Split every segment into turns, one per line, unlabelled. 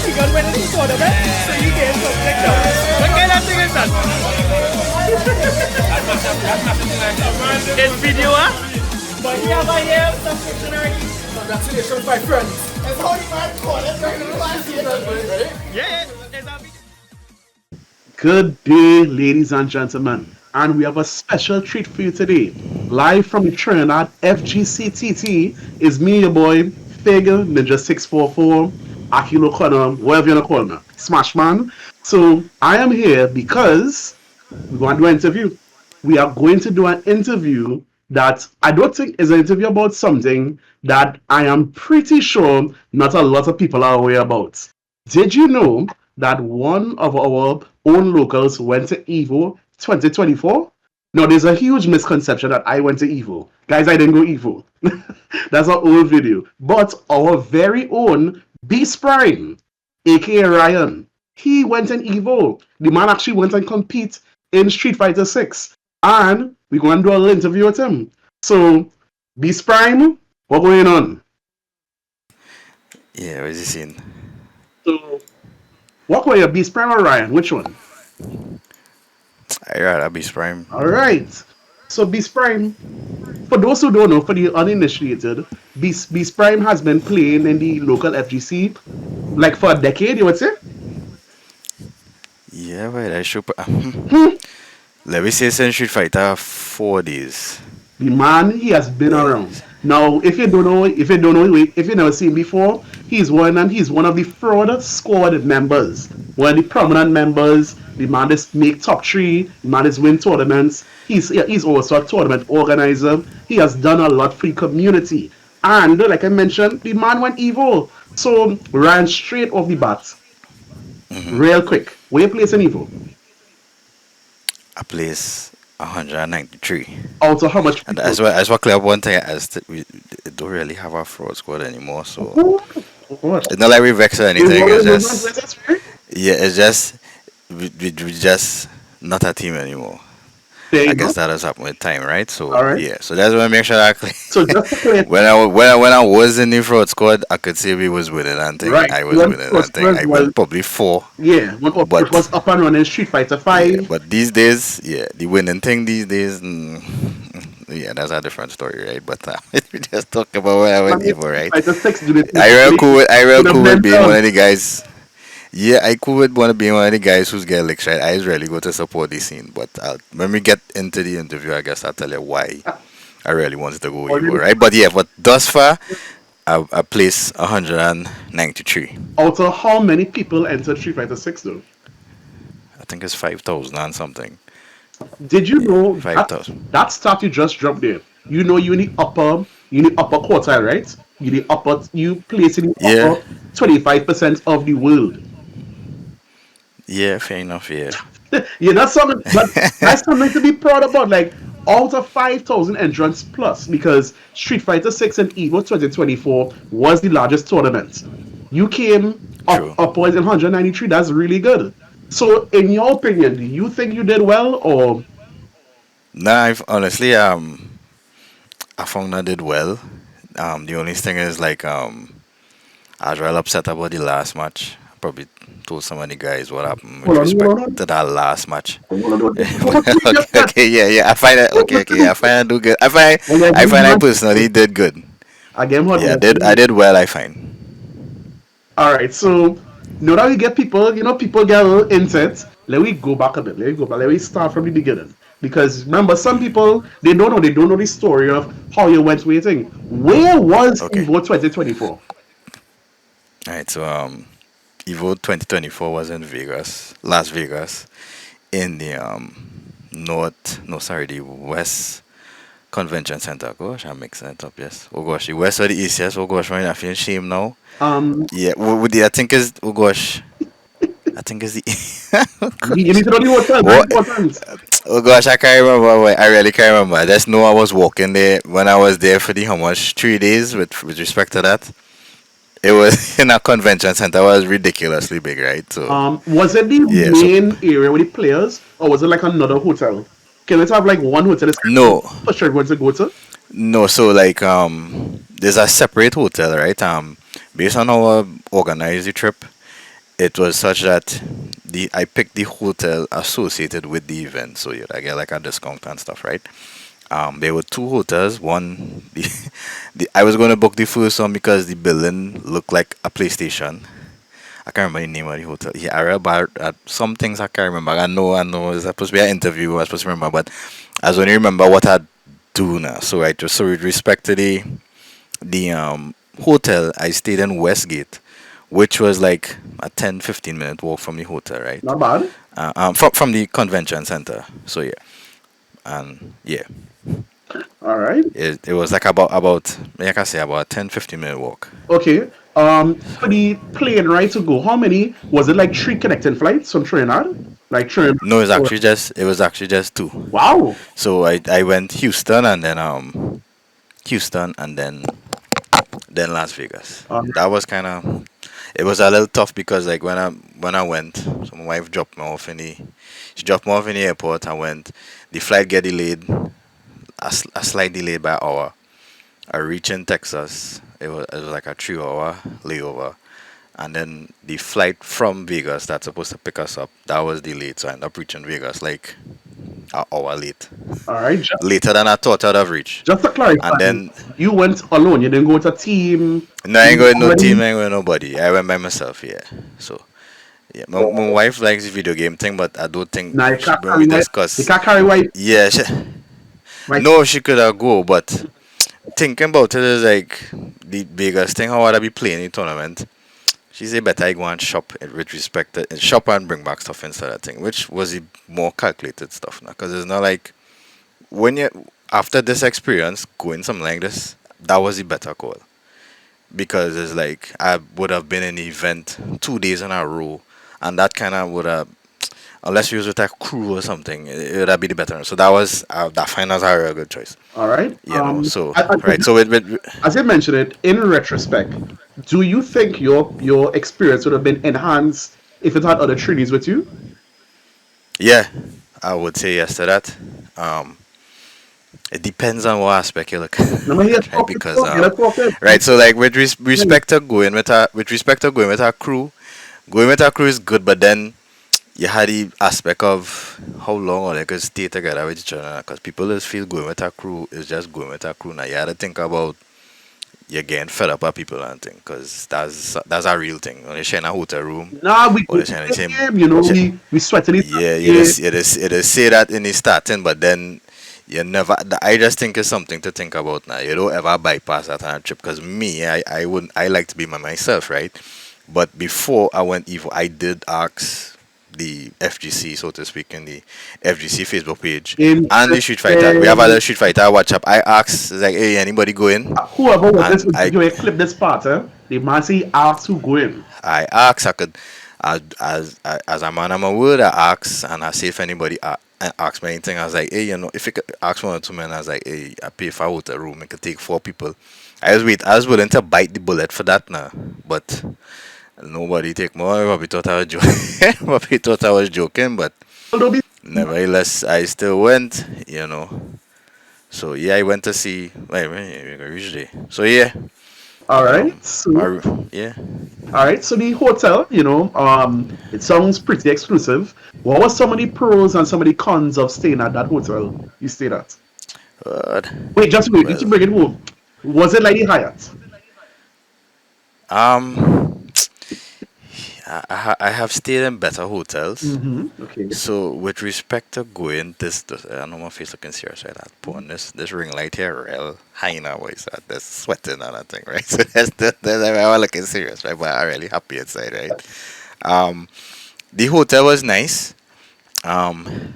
He got win in the tournament, so you get something now. What kind of thing is that? It's video, huh? But yeah, but yeah, subscription already. Congratulations, my friends. It's only my call. It's very ready? Yeah, it's a video.
Good day, ladies and gentlemen, and we have a special treat for you today. Live from the Trinidad FGCTT is me, your boy, Figure Ninja 644, Akilo Connor, whatever you want to call me, Smash Man. So I am here because we're going to do an interview. We are going to do an interview that I don't think is an interview about something that I am pretty sure not a lot of people are aware about. Did you know that one of our own locals went to EVO 2024? No, there's a huge misconception that I went to EVO. Guys, I didn't go EVO. That's our old video. But our very own BeastPrime, aka Ryan, he went in EVO. The man actually went and compete in Street Fighter 6. And we're going to do a little interview with him. So, BeastPrime, what's going on?
Yeah, what's he saying?
So, what were your BeastPrime or Ryan? Which one?
I rather BeastPrime.
All right. So BeastPrime, for those who don't know, for the uninitiated, BeastPrime has been playing in the local FGC like for a decade, you would say?
Yeah, right. I should. Let me say since Street Fighter 4 days.
The man, he has been
Yeah.
around. Now, if you never seen him before, he's one of the fraud squad members. One of the prominent members. The man is make top three. The man is win tournaments. He's also a tournament organizer. He has done a lot for the community. And like I mentioned, the man went evil. So ran straight off the bat. Real quick. Where you place in evil?
I place 193.
Out of how much
And
people?
as what clear up one thing as we don't really have a fraud squad anymore, so
What?
it's not like we vex or anything. It's just
That's right.
yeah, it's just we just not a team anymore.
There
I
you go.
guess that has happened with time, right? So
All right.
yeah, so that's why I make sure that clear.
So just to clear,
When I was in the fraud squad, I could say we was winning and thing.
right?
I was
One
winning and
first
thing.
was
I
well,
won probably 4.
yeah. It
But
was up and running Street Fighter
yeah,
5.
but these days, yeah, the winning thing these days, yeah, that's a different story, right? But we just talk about what I
I
went
mean,
evil,
Street
right?
Fighter 6 did it.
I real
Did a
cool with being one
mental.
of the guys. Yeah, I cool with one of being one of the guys who's get licks, right? I really go to support the scene, but when we get into the interview, I guess I'll tell you why I really wanted to go evil, right? But yeah, but thus far, I place 193.
Out of how many people entered Street Fighter 6 though?
I think it's 5,000 and something.
Did you
Yeah,
know that
5,000.
that stat you just dropped there? You need upper quartire, right? You place in the
Yeah,
upper 25% of the world.
yeah, fair enough, yeah.
Yeah, that's something to be proud about. Like out of 5,000 entrants plus, because Street Fighter 6 and EVO 2024 was the largest tournament. You came
True.
upwards in 193. That's really good. So, in your opinion, do you think you did well, or
Nah, honestly, I found I did well. The only thing is like I was real upset about the last match. I probably told some of the guys what happened with respect
hold on,
to that last match.
hold on, what did you just
Okay,
get?
okay, yeah, yeah. I find it okay, okay. I find I do good.
Well, yeah,
I
good
find I
match.
personally did good.
Again, what
Yeah,
was
I did well. I find.
all right, so now that we get people, people get a little insight. Let me go back a bit. Let me go back. Let me start from the beginning. Because remember, some people they don't know the story of how you went waiting. Where was
Okay.
Evo 2024?
All right. So Evo 2024 was in Vegas, Las Vegas, in the the West Convention Center. Gosh, I'm mixing it up. Yes. Oh gosh, the West or the East? Yes. Oh gosh, man, I feel shame now.
Um,
Yeah. I think is oh gosh. I think it's the.
you need to know the hotel. Very
What?
important.
Oh gosh, I can't remember. I really can't remember. I just know I was walking there when I was there for the how much 3 days with respect to that. It was in a convention center. It was ridiculously big, right? So
Was it the
yeah. So
main area with the players, or was it like another hotel? Can it have like one hotel that's
no,
for sure everyone to go to?
no. So like there's a separate hotel, right? Based on how I organized the trip, it was such that the I picked the hotel associated with the event, so yeah, I get like a discount and stuff, right? There were two hotels. One, I was going to book the first one because the building looked like a PlayStation. I can't remember the name of the hotel. Yeah, I read about some things I can't remember. I know. It's supposed to be an interview. I was supposed to remember, but I was only remember what I do now. So right, so with respect to the hotel, I stayed in Westgate, which was like a 10-15 minute walk from the hotel, right?
Not bad.
From the convention center. So yeah, and yeah,
All right.
it was like about like I say about a 10-15 minute walk.
Okay. For the plane ride to go, how many was it? Like three connecting flights from Trinidad? Like Trinidad.
No, it was actually just two.
Wow.
So I went Houston and then Las Vegas.
Um,
That was kind of it was a little tough because like when I went, so my wife dropped me off in the she dropped me off in the airport. I went, the flight get delayed, a slight delay by an hour. I reached in Texas. It was like a 3 hour layover, and then the flight from Vegas that's supposed to pick us up that was delayed, so I ended up reaching Vegas like an hour late,
all right. Just,
later than I thought I'd have reached.
just to
And
clarify,
then
you went alone. You didn't go with a team.
no, I ain't
You
going no team,
already.
I ain't going nobody. I went by myself, yeah. So yeah, my wife likes the video game thing, but I don't think
Now you
she,
can't
when
carry
we
white. You
discuss,
can't carry white.
yeah,
Right.
no, she could have go, but thinking about it is like the biggest thing. How would I be playing the tournament? She said better I go and shop with respect to shop and bring back stuff instead of thing, which was the more calculated stuff now. Because it's not like when you after this experience going something like this, that was the better call. Because it's like I would have been in the event 2 days in a row, and that kind of would have, unless you was with a crew or something, it would have been the better. So that was that finals are a good choice,
All right.
So right, so
As you mentioned it, in retrospect, do you think your experience would have been enhanced if it had other treaties with you?
yeah, I would say yes to that. Um, it depends on what aspect you look
Remember here
at, right?
talking,
Because
you're talking.
right, so like with respect to going with a crew, going with a crew is good, but then you had the aspect of how long or they could stay together with each other. Because people just feel going with a crew is just going with a crew. Now you had to think about you're getting fed up by people and thing, because that's a real thing. When you share in a hotel room
Nah, we
or
go
they
to
share in the
the
same,
game, you know,
sh-
we sweated it.
yeah,
Yeah.
it is say that in the starting, but then you never. I just think it's something to think about now. You don't ever bypass that on a trip. Because me, I wouldn't. I like to be by myself, right? But before I went Evo, I did ask the FGC, so to speak, in the FGC Facebook page and the Street Fighter. We have
Interesting.
other Street Fighter WhatsApp. I asked like, hey, anybody go in?
Whoever was this
And
video, clip this part, eh? The man say ask who go in.
I asked, I could, as a man, I'm a word. I asked, and I see if anybody asked me anything. I was like, hey, if you could ask one or two men, I was like, hey, I pay for a hotel room. It could take 4 people. I was willing to bite the bullet for that now, but nobody take more. Probably thought I was joking. Probably thought I was joking, but
Don't be
nevertheless, I still went. So yeah, I went to see. Wait, we got reach there. So yeah,
all right.
um,
So
yeah.
all right. So the hotel, it sounds pretty exclusive. What was some of the pros and some of the cons of staying at that hotel you stayed at?
But,
Wait, just wait. Did
well,
you bring it home? Was it like the Hyatt?
um, I have stayed in better hotels.
Mm-hmm. Okay.
So with respect to going, I know my face looking serious right at porn. This ring light here real high now, boys. That's sweating and that thing, right? So that's why I'm looking serious, right? But I'm really happy inside, right? Um, the hotel was nice. Um,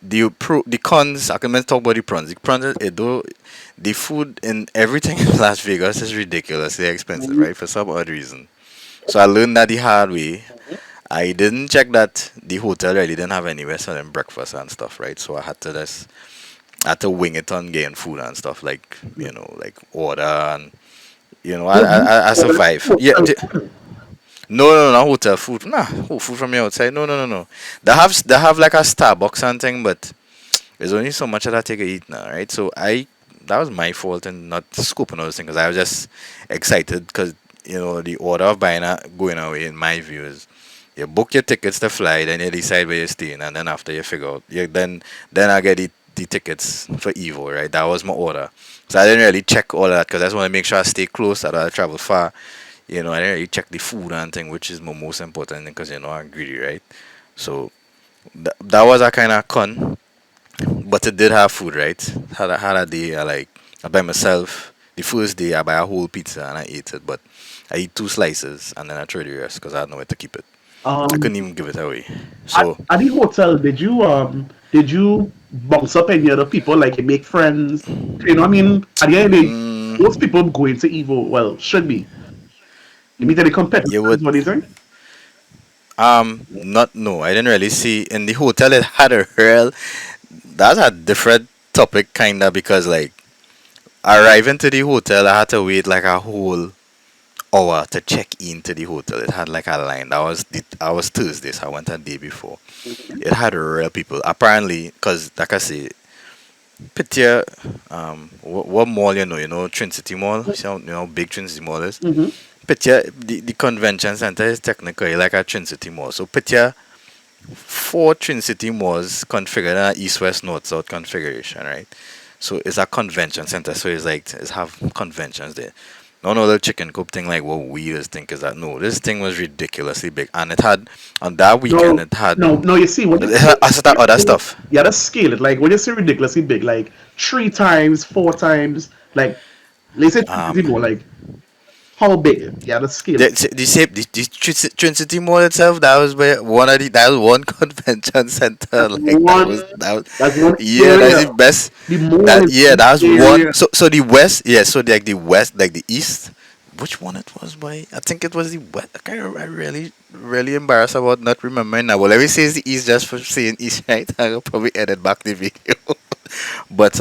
the cons. I can talk about the pros. The pros, though, the food and everything in Las Vegas is ridiculously expensive, right? For some odd reason. So I learned that the hard way. I didn't check that the hotel really didn't have anywhere selling breakfast and stuff, right? So I had to wing it on getting food and stuff like like order and I survive. Yeah, no, not hotel food. Nah, food from the outside. No. They have like a Starbucks and thing, but there's only so much that I take to eat now, right? So that was my fault in not scoping out this thing because I was just excited because the order of buying going away, in my view, is you book your tickets to fly, then you decide where you're staying, and then after you figure out, then I get the tickets for Evo, right? That was my order. So I didn't really check all of that because I just want to make sure I stay close, I don't travel far. I didn't really check the food and thing, which is my most important thing because I'm greedy, right? So that was a kind of con, but it did have food, right? Had a day I by myself. The first day I buy a whole pizza and I ate it, but I eat two slices and then I throw the rest because I had nowhere to keep it. I
Um,
couldn't even give it away.
at,
So
at the hotel, did you bounce up any other people like you make friends? I mean, at the end of the day, most
mm,
people going to Evo, well, should be. You meet any competitors?
you would
What do you think?
not no. I didn't really see in the hotel. It had a real that's a different topic kinda because like arriving to the hotel, I had to wait like a whole hour to check into the hotel. It had like a line. I was Thursday, so I went a day before. It had real people. Apparently, because like I say, Pitya, what mall Trinity Mall. See how big Trinity Mall is.
Mm-hmm.
Pitya, the convention center is technically like a Trinity Mall. So Pitya, four Trinity malls configured in a east west north south configuration, right? So it's a convention center. So it's have conventions there. None of the chicken coop thing like what we just think is that no, this thing was ridiculously big, and it had on that weekend
No,
it had
no, no. You see,
it had a set of other stuff.
you gotta scale it. Like when you say ridiculously big, like three times, four times, like let's say
Um,
more, like how big? You gotta scale it.
the Trinity Mall itself, that was where that was one convention center.
That's
Like
one.
that was
That's one
yeah, that's
area.
the best.
The mall
That
is
yeah,
one
that was one.
area.
So the west, yeah, so like the west, like the east. Which one it was by? I think it was the west. I really embarrassed about not remembering now. Well, let me say it's the east just for saying east, right? I'll probably edit back the video. But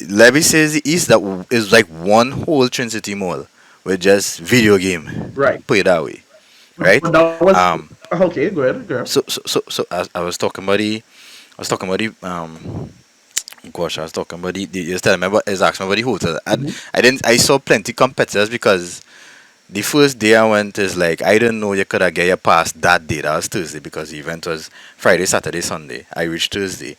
Levy says the East is like one whole Trinity Mall with just video game.
Right.
Put it that way, right?
But that was
Um.
okay. Go ahead, girl.
So I was talking about I was talking about gosh, I was talking about you was telling me about, is asking me about the hotel. And
Mhm.
I saw plenty competitors because the first day I went is like I didn't know you could have get your pass that day. That was Thursday because the event was Friday, Saturday, Sunday. I reached Thursday.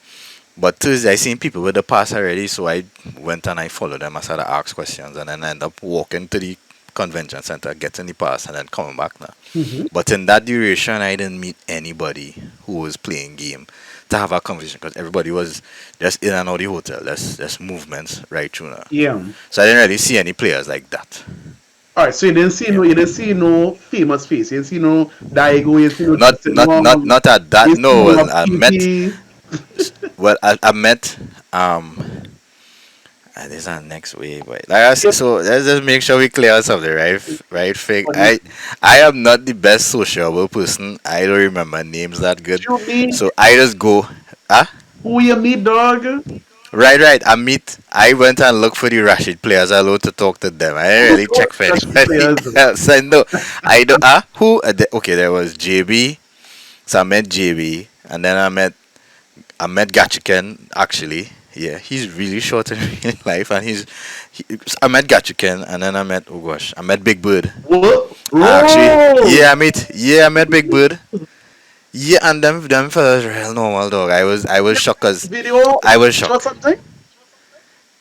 But Tuesday, I seen people with the pass already, so I went and I followed them. I started to ask questions, and then I ended up walking to the convention center, getting the pass, and then coming back now.
Mhm.
But in that duration, I didn't meet anybody who was playing game to have a conversation because everybody was just in and out of the hotel. There's movements right through now.
Yeah.
So I didn't really see any players like that.
All right. So
Yeah.
you didn't see no famous face. You didn't see no Daigo. You didn't see no
Not
Justin
not not
Wong.
not at that.
You didn't see
No,
no
well, I met.
PP.
I met. This is our next way, but like I said, so let's just make sure we clear out something, right? Right, fake. I am not the best sociable person. I don't remember names that good,
You meet
so I just go. Ah,
who you meet, dog?
right. I went and looked for the Rashid players alone to talk to them. I didn't really check for
Just
anybody
players.
else. I know. I do. Ah, who? Okay, there was JB. So I met JB, and then I met Gachiken actually. Yeah, he's really short in real life, and he, I met Gachiken, and then I met Big Bird.
What?
Actually,
Bro!
I met Big Bird. Yeah, and them fellas real normal dog. I was shocked cause
Video
I was
or
shocked.
something?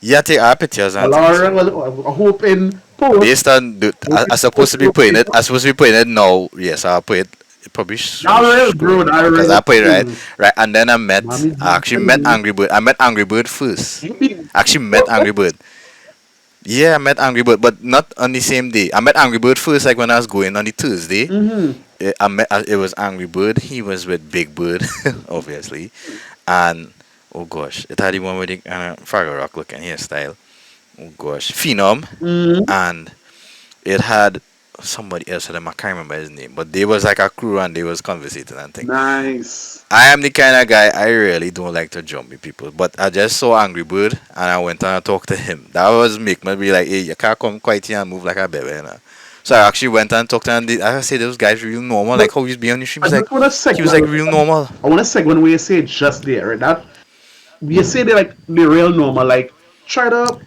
Yeah, take our pictures and
Well,
things.
alright,
So
well, I hope in post.
based on I supposed to be putting it. I supposed to be putting it now. Yes, I'll put it. Probably
Alright, bro,
scrolling now because I
alright.
put it right. And then
Mommy,
I actually met Angry Bird. I met Angry Bird first. I actually met Angry Bird. Yeah, I met Angry Bird, but not on the same day. I met Angry Bird first, like when I was going on the Tuesday.
Mm-hmm.
It was Angry Bird. He was with Big Bird, obviously, and oh gosh, it had the one with the Fraggle Rock looking hairstyle. Oh gosh, Phenom,
Mm-hmm.
and it had somebody else with them. I can't remember his name, but they was like a crew and they was conversating and things.
Nice.
I am the kind of guy I really don't like to jump with people, but I just saw Angry Bird and I went and I talked to him. That was make me be like, hey, you can't come quite here and move like a baby, you know. So I actually went and talked to him. And I said those guys real normal, like how he's being on the street.
I just want to
He was like
segue.
real normal.
I want to segue when we say just there, right? That you say they like the real normal. Like try to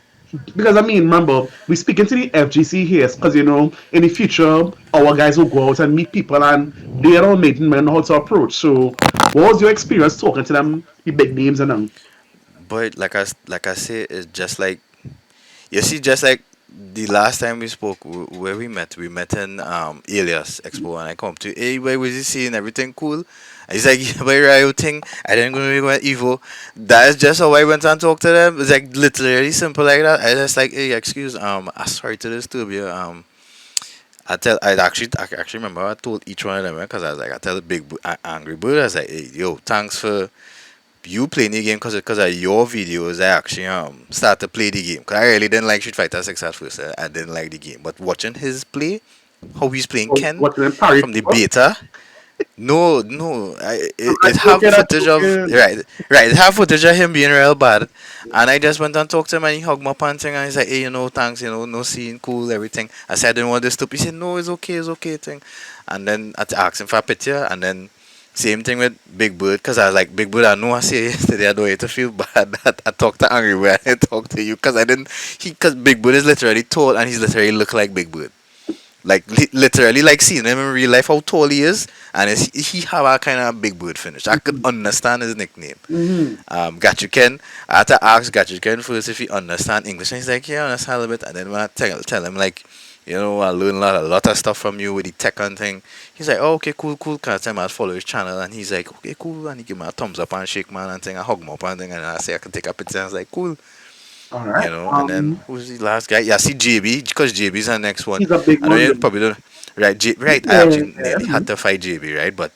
because I mean, remember, we speaking to the FGC here because in the future, our guys will go out and meet people, and they don't make men know how to approach. So, what was your experience talking to them, the big names and them?
But like I say, it's just like you see, just like the last time we spoke, where we met in Alias Expo, and I come to, hey, where was you seeing everything cool? And he's like, yeah, where are you thing? I didn't go to Evo. That is just how I went and talked to them. It's like literally simple like that. I just like, hey, excuse, I sorry to disturb you. I actually remember I told each one of them because I was like, I tell the angry bird, I was like, hey, yo, thanks for you playing the game because of your videos. I actually start to play the game because I really didn't like Street Fighter 6 at first. I didn't like the game, but watching his play, how he's playing
Or
Ken
watching them parry
from the
people?
beta. No, no,
I'm
it have
joking, I'm
footage of
joking.
right. It have footage of him being real bad, and I just went and talked to him, and he hugged my pants, and he's like, "Hey, thanks, no scene, cool, everything." I said, "I didn't want this to." He said, "No, it's okay, thing." And then I asked him for a picture, and then same thing with Big Bird, because I was like, Big Bird, I know I say yesterday, I don't want you to feel bad that I talked to Angry Bird, I didn't talk to you, because I didn't, because Big Bird is literally tall, and he's literally look like Big Bird. Like, literally, like, seeing him in real life, how tall he is, and he have a kind of Big Bird finish. I could understand his nickname.
Hmm.
Gachu Ken, I had to ask Gachu Ken first if he understand English, and he's like, yeah, I understand a little bit, and then when I tell him, like, I learned a lot of stuff from you with the tech and thing. He's like, oh, okay, cool. Can I tell him I follow his channel? And he's like, okay, cool. And he give me a thumbs up and shake man and thing. I hug him up and thing. And I say I can take a picture. And I was like, cool.
All right.
And then who's the last guy? Yeah, see JB because JB's the next one.
He's a big
I know
one.
you probably don't. Right, right. I
Yeah,
actually nearly had to fight JB, right? But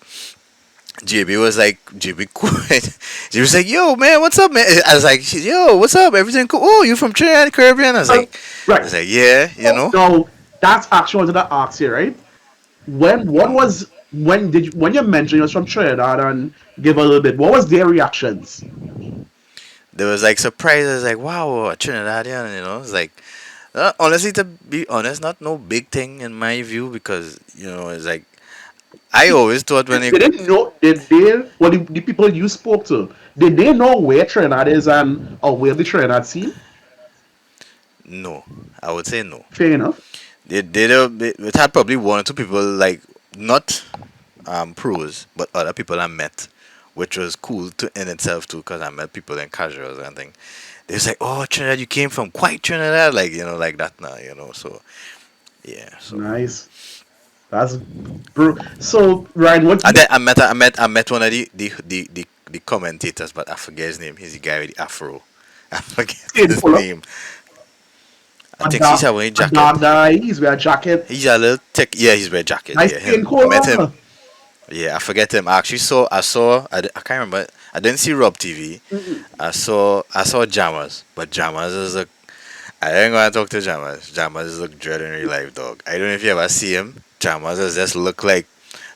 JB was like, JB cool. JB was like, yo, man, what's up, man? I was like, yo, what's up? Everything cool? Oh, you from Trinidad and Caribbean?
uh,
I
right.
was like, yeah,
No, that's actually one of the arcs here, right? When you mentioned you was from Trinidad and give a little bit, what was their reactions?
There was like surprises, like, wow, a Trinidadian, it's like, honestly, to be honest, not no big thing in my view because, it's like, I always thought when
They
it,
didn't know. Did they? Well, the people you spoke to, did they know where Trinidad is and or where the Trinidad scene?
no, I would say no.
Fair enough.
It had probably one or two people like not pros, but other people I met, which was cool to in itself too, because I met people in casuals and thing. They was like, "Oh, Trinidad, you came from quite Trinidad," like like that now, So yeah, so
Nice. That's bro. So Ryan, what?
and then I met one of the commentators, but I forget his name. He's the guy with the afro. I forget
Skin
his
pull up.
name. I think he's wearing a
A
jacket.
dark guy. He's wear a jacket.
He's a little tech. Yeah, he's wearing a jacket.
Nice
Yeah,
skin
him. I met him.
color.
Yeah, I forget him. I actually I can't remember. I didn't see Rob TV. I saw Jammers, but Jammers is a. I didn't go and talk to Jammers. Jammers look dread in real life, dog. I don't know if you ever see him. Jammers is just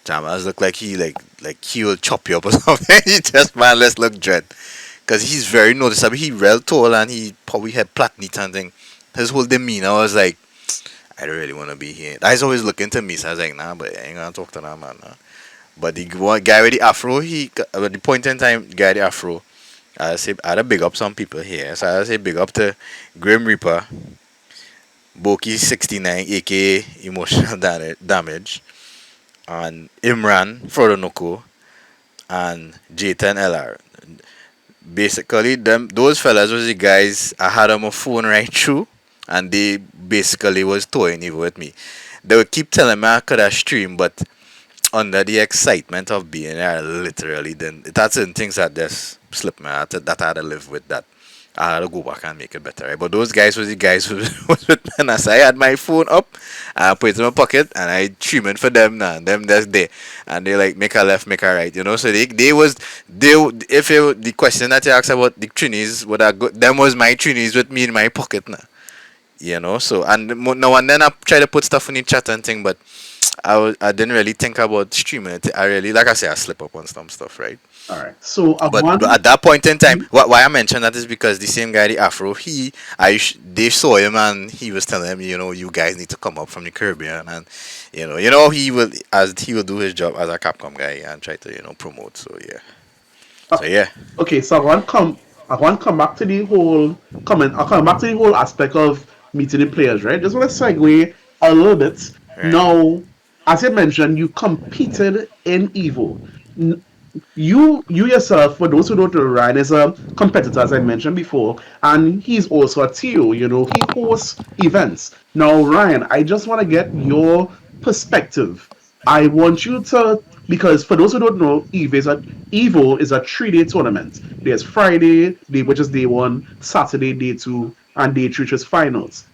Jammers look like like he will chop you up or something. He just man, let's look dread. Cause he's very noticeable. He real tall and he probably had platnit and thing. His whole demeanor was like, I don't really want to be here. He's always looking to me, so I was like, nah, but I ain't gonna talk to that man. Nah. But the one guy with the afro, at the point in time, guy with the afro, I say I had to big up some people here. So I say big up to Grim Reaper, Boki 69, aka Emotional Damage, and Imran Frodonoko, and J10 LR. Basically, those fellas was the guys I had on my phone right through, and they basically was toying even with me. They would keep telling me I could have stream, but under the excitement of being there, literally, then that's certain things that just slipped me. That I had to live with that. I had to go back and make it better, right? But those guys was the guys who was with me. And so I had my phone up, and I put it in my pocket, and I streaming for them now. And them that's there, and they like make a left, make a right, So if the question that you asked about the Trinis, what I got, them was my Trinis with me in my pocket now. So and now and then I try to put stuff in the chat and thing, but I didn't really think about streaming it. I really, like I say, I slip up on some stuff, right?
All right. So
But at that point in time, why I mentioned that is because the same guy, the Afro, they saw him and he was telling him, you guys need to come up from the Caribbean, and he will do his job as a Capcom guy and try to promote. So yeah,
uh,
so yeah.
okay. So I want to come back to the whole comment. I'll come back to the whole aspect of meeting the players, right? Just want to segue a little bit.
Right.
Now, as you mentioned, you competed in Evo. You yourself, for those who don't know, Ryan is a competitor, as I mentioned before, and he's also a TO. He hosts events. Now, Ryan, I just want to get your perspective. I want you to, because for those who don't know, Evo is a 3 day tournament. There's Friday, which is day one, Saturday, day two, and day three, which is finals.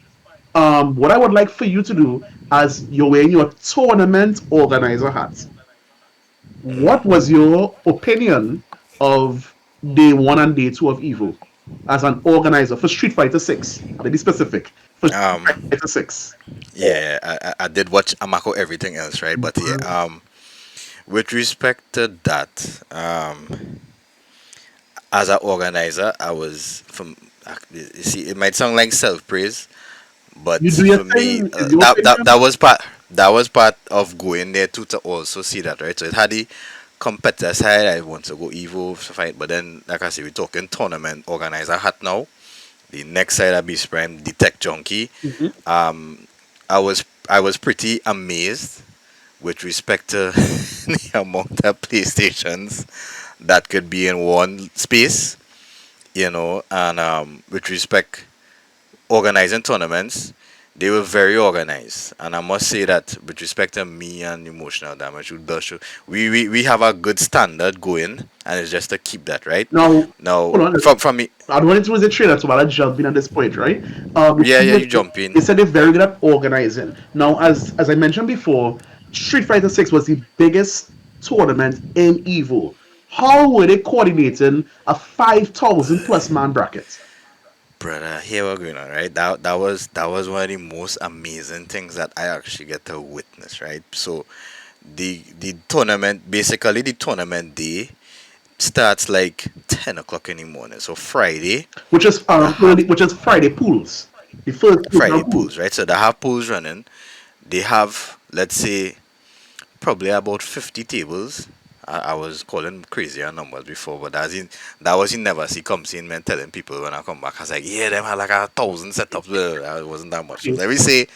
What I would like for you to do, as you're wearing your tournament organizer hat, what was your opinion of day one and day two of Evo as an organizer for Street Fighter 6? To be specific, for Street
Um,
Fighter 6.
yeah, I did watch Amako everything else, right? But yeah, with respect to that, as an organizer, I was from. You see, it might sound like self praise, but
You do your
for me,
thing, in your opinion.
that was part of going there too, to also see that, right? So it had the competitor side. I want to go Evo to fight, but then like I said, we're talking tournament organizer hat now. The next side of BeastPrime, the tech junkie.
Mhm.
Um, I was pretty amazed with respect to the amount of PlayStations that could be in one space, and with respect organizing tournaments, they were very organized. And I must say that with respect to me and emotional damage, we have a good standard going, and it's just to keep that right.
Now,
Now,
hold on.
from me,
I don't want to was a trainer, so I'll jump in at this point, right?
yeah, yeah, you jump
They
in.
said they're very good at organizing. Now, as I mentioned before, Street Fighter 6 was the biggest tournament in Evo. How were they coordinating a 5,000 plus man bracket?
Brother, here we're going on, right? That was one of the most amazing things that I actually get to witness, right? So the tournament day starts like 10 o'clock in the morning. So Friday, they have
Which is Friday pools. The first
Friday
round
pools,
pools,
right? So they have pools running. They have, let's say, probably about 50 tables. I was calling crazier numbers before, but that was in never see come see men telling people when I come back. I was like, yeah, them had like 1,000 setups. Well, it wasn't that much. So
okay.
let me say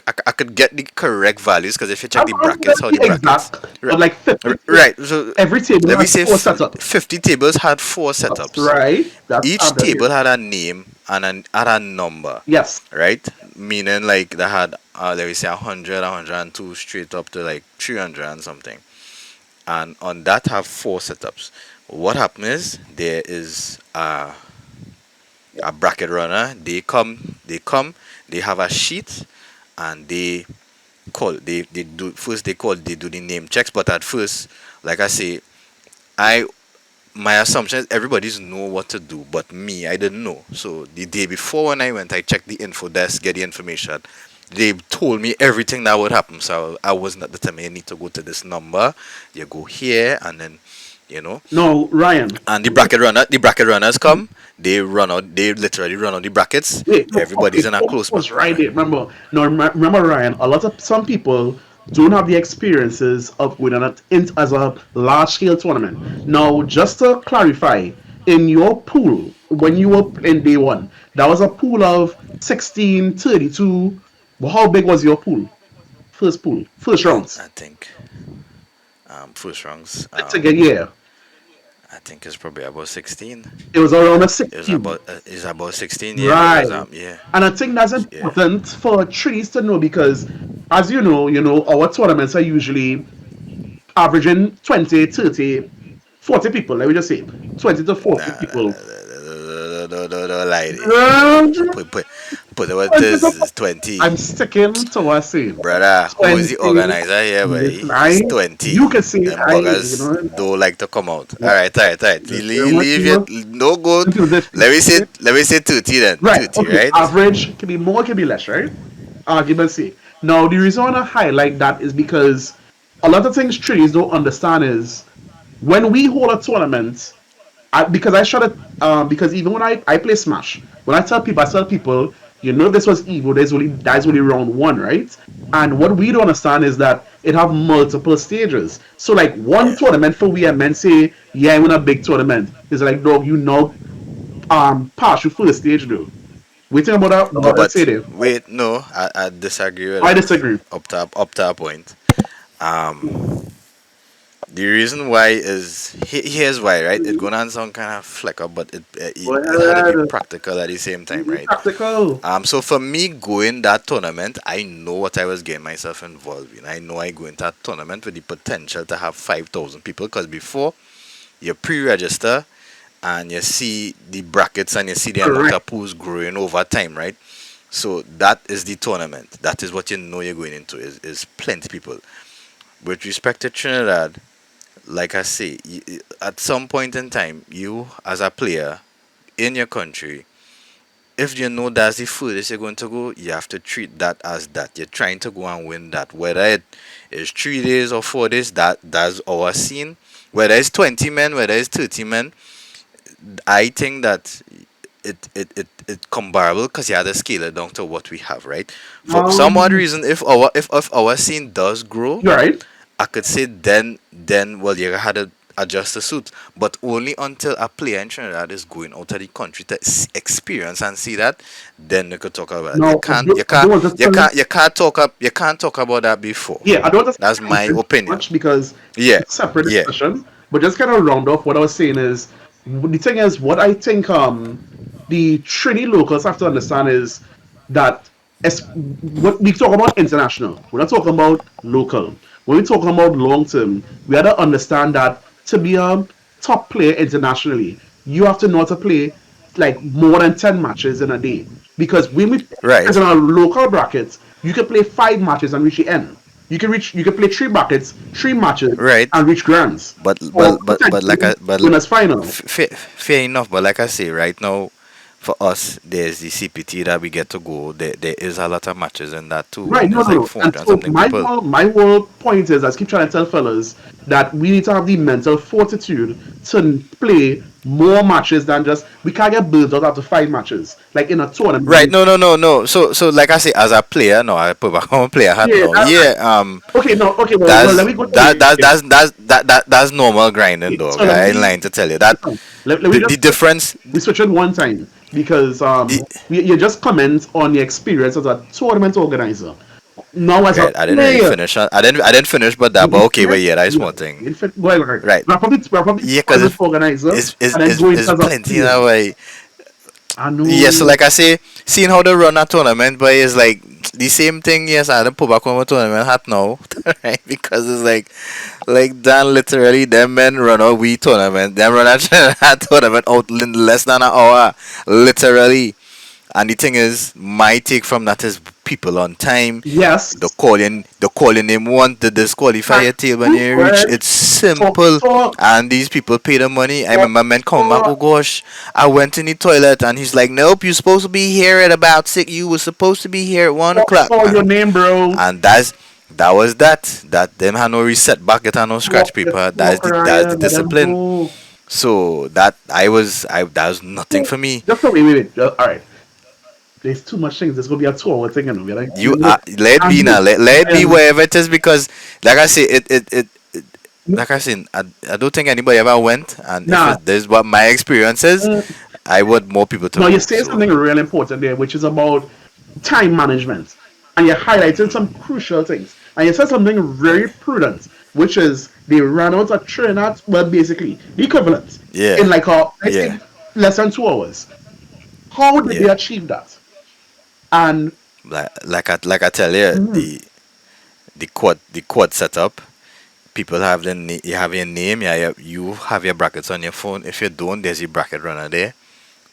I could get the correct values because if you check
I'm
the
not going
brackets, how
to
the
be
brackets,
exact,
right,
but like 50,
right. So
every table
let me
has
say
4 setups.
50 tables had four
That's
setups.
right. That's
Each
standard
table
here.
had a name and had a number,
Yes.
right? Meaning like they had, let me say 100, 102 straight up to like 300 and something. And on that have four setups. What happens is there is a bracket runner. They have a sheet and they do first they do the name checks, but at first, like I say, I my assumption is everybody's know what to do, but me, I didn't know. So the day before when I went, I checked the info desk, get the information. They told me everything that would happen. So I wasn't at the time. You need to go to this number. You go here, and then, you know.
No, Ryan.
And the bracket runners come. They run out. They literally run out the brackets.
Wait, no,
Everybody's
okay,
in a close
was
bracket.
right
Right.
there. Remember, no, remember, Ryan. A lot of some people don't have the experiences of going on as a large scale tournament. Now, just to clarify, in your pool when you were in day one, that was a pool of 16, 32. Well, how big was your pool, first rounds.
I think first rounds.
Let's again, yeah,
I think it's probably about 16.
it was around a
It was
16.
about 16. Yeah, it was
Right.
yeah,
And I think that's
yeah.
important for trees to know because, as you know, our tournaments are usually averaging 20, 30, 40 people. Let me just say 20 to 40
Nah,
people.
don't lie there.
Um,
Put what
20 to
is 20.
I'm sticking to what I'm saying.
Brother, who is the
20.
organizer here, buddy?
Listen,
It's 20.
you can say
Them
you
buggers
know,
don't like to come out. Alright, alright, alright.
very much
Leave it.
you
No good.
into this.
Let me say 30 then.
Right.
30,
Okay.
right?
Average can be more, can be less, right? Argument's sake. Now, the reason I want to highlight that is because a lot of things traders don't understand is when we hold a tournament, because I shot it, because even when I play Smash, when I tell people, this was Evo, that's only round one, right? And what we don't understand is that it have multiple stages. So like one
Yeah.
tournament for we are meant say, yeah, I win a big tournament. It's like, dog, pass through first stage though. We think
No,
about that
but
stadium.
wait, no, I disagree with
I
that.
disagree.
Up to a point. Um, the reason why is here's why, right? It gonna sound kind of fleck up, but
Go
it had to be
ahead.
practical at the same time, right?
Practical.
So for me going that tournament, I know what I was getting myself involved in. I know I go into that tournament with the potential to have 5,000 people, because before you pre-register and you see the brackets and you see the amount
Correct.
of pools growing over time, right? So that is the tournament. That is what you know you're going into, is plenty people. With respect to Trinidad, like I say, at some point in time, you as a player in your country, if you know that's the furthest you're going to go, you have to treat that as that. You're trying to go and win that. Whether it is 3 days or 4 days, that's our scene. Whether it's 20 men, whether it's 30 men, I think that it comparable, because you had to scale it down to what we have, right? For some odd
Um,
reason, if our scene does grow,
you're right.
I could say then well you had to adjust the suit, but only until a player in Trinidad is going out of the country to experience and see that, then you could talk about it.
No, I don't want to spend.
You can't talk about that before.
Yeah, I don't want to
That's my
spend
opinion.
much because
Yeah,
it's a separate
yeah,
discussion. But just kind of round off what I was saying is the thing is what I think the Trini locals have to understand is that what we talk about international. We're not talking about local. When we're talking about long term, we have to understand that to be a top player internationally, you have to know how to play like more than 10 matches in a day. Because when we as
right,
in our local brackets, you can play 5 matches and reach the end. You can play 3 brackets, 3 matches
right.
and reach grands. Or
But like I
potentially
but
winners final.
fair enough. But like I say, right now, for us, there's the CPT that we get to go. There is a lot of matches in that too,
Right,
and
no,
there's
no,
like
no. And
400 and
so
something people.
my whole point is, I keep trying to tell fellas that we need to have the mental fortitude to play more matches than just we can't get built out after 5 matches. Like in a
Right?
tournament.
No. So like I say, as a player, no, I put back on player hat
Yeah,
now. Yeah,
okay, no, okay, well, let
that's
me go to
that
you.
that
Yeah,
that's that's that's normal grinding,
yeah.
dog.
So let
I ain't
me
lying to tell you that
let me
the
just
difference.
we switch it one time because
The,
you just comment on your experience as a tournament organizer. Now as a
right, I didn't really
player,
finish. I didn't finish, but that.
you
But okay, but
finish,
yeah, that's
yeah,
one thing.
well, right.
Right.
We're probably
Yeah, because
tournament organizer and then go into
it's
as a
plenty in
player.
a way.
I
Yeah, so
know.
like I say, seeing how they run a tournament, but it's like the same thing. Yes, I had to put back on my tournament hat now, right? Because it's like Dan literally them men run a wee tournament, them run a tournament out in less than an hour, literally. And the thing is, my take from that is people on time.
Yes.
The calling name want the disqualify tail when you reach.
Correct.
It's
Talk,
simple.
talk,
And these people pay the money. I
talk,
remember men coming back, oh
talk.
gosh, I went in the toilet and he's like, nope, you're supposed to be here at about 6. You were supposed to be here at 1 o'clock.
Call your name, bro.
And that was that. That them had no reset bucket and no scratch
Talk,
paper.
talk,
That's the
Ryan. Let them
discipline.
know.
So that was nothing
So,
for me.
just so wait. All right. There's too much things. There's gonna be a 2 hour thing, and we're like,
You let it
and
be now. Let it be
and
wherever it is, because like I say, like I said, I don't think anybody ever went, and if
nah.
it this is what my experience is, I want more people to
No, you're
go.
saying
So
something really important there, which is about time management. And you're highlighting some crucial things. And you said something very prudent, which is they ran out of Trinidad, well, basically, the equivalent
yeah,
in like I
yeah,
think less than 2 hours. How did they
yeah.
achieve that? And
Like I tell you,
mhm,
the quad setup. People have you have your name, yeah, you have your brackets on your phone. If you don't, there's your bracket runner there.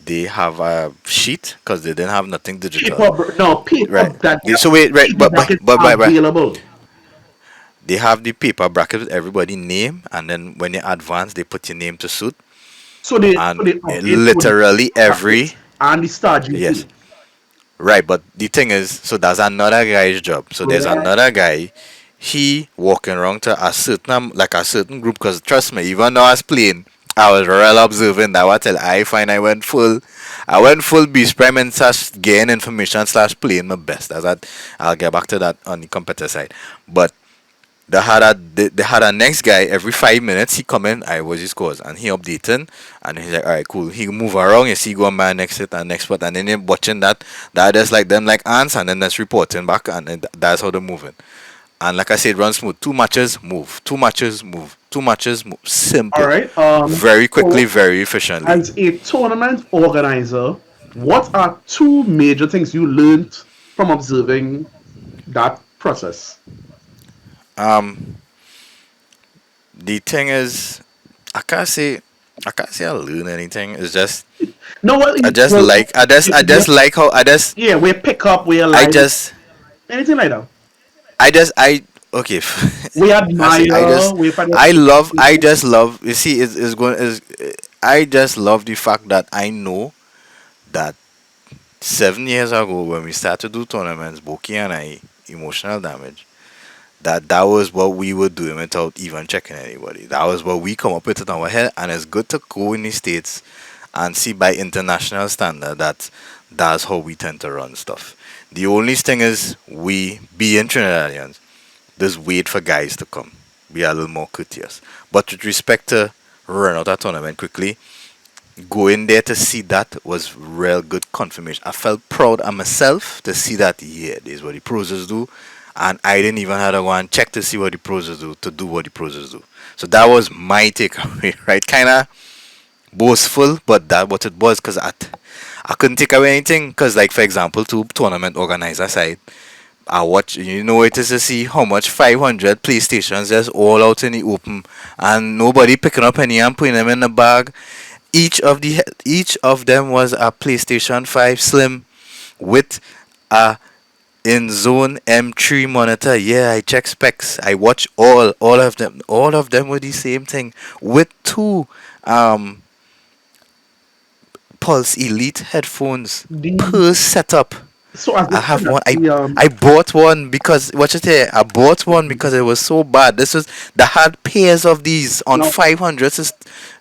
They have a sheet because they didn't have nothing digital,
paper
right?
that
So wait, right,
paper brackets
but
available.
they have the paper bracket with everybody name, and then when you advance, they put your name to suit,
So
and
they update for the
literally
brackets
every
and the star
yes,
GP.
right. But the thing is, so that's another guy's job. So there's
Correct.
another guy. He walking around to like a certain group. Cause trust me, even though I was playing, I was real observant. That what till I find I went full beast prime and slash gain information slash playing my best. As that I'll get back to that on the competitor side. But they had a next guy every 5 minutes. He come in, I was his scores, and he updating, and he's like, all right, cool. He move around, you see, go on by next hit and next spot, and then you're watching that. That just like them like ants, and then that's reporting back, and then that's how they're moving. And like I said, run smooth. Two matches, move. Two matches, move. Two matches, move.
All
Simple.
right.
Very quickly,
So
very efficiently.
as a tournament organizer, what are two major things you learned from observing that process?
Um, the thing is, I can't say, I can't say I learn anything. It's just
No, well,
I just
well,
like I just like how
yeah, we pick up, we
I
like
just
anything like that.
I okay.
We
I say
admire, we find
I love I just love you see it's going is I just love the fact that I know that 7 years ago when we started to do tournaments, Boki and I emotional damage. That was what we were doing without even checking anybody. That was what we come up with in our head, and it's good to go in the states and see by international standard that that's how we tend to run stuff. The only thing is we being Trinidadians, just wait for guys to come. Be a little more courteous. But with respect to run out a tournament quickly, going there to see that was real good confirmation. I felt proud of myself to see that yeah, this is what the pros do. And I didn't even have to go and check to see what the pros do to do what the pros do. So that was my takeaway, right? Kinda boastful, but that what it was because I couldn't take away anything because like for example to tournament organizer side I watch you know it is to see how much 500 PlayStations there's all out in the open and nobody picking up any and putting them in the bag. Each of them was a PlayStation 5 Slim with a in zone M3 monitor. Yeah, I check specs. I watch all of them. All of them were the same thing with two um Pulse Elite headphones
the
per setup.
so as
I
the
have one.
the
I bought one because what you say? I bought one because it was so bad. This was the had pairs of these on
now
500,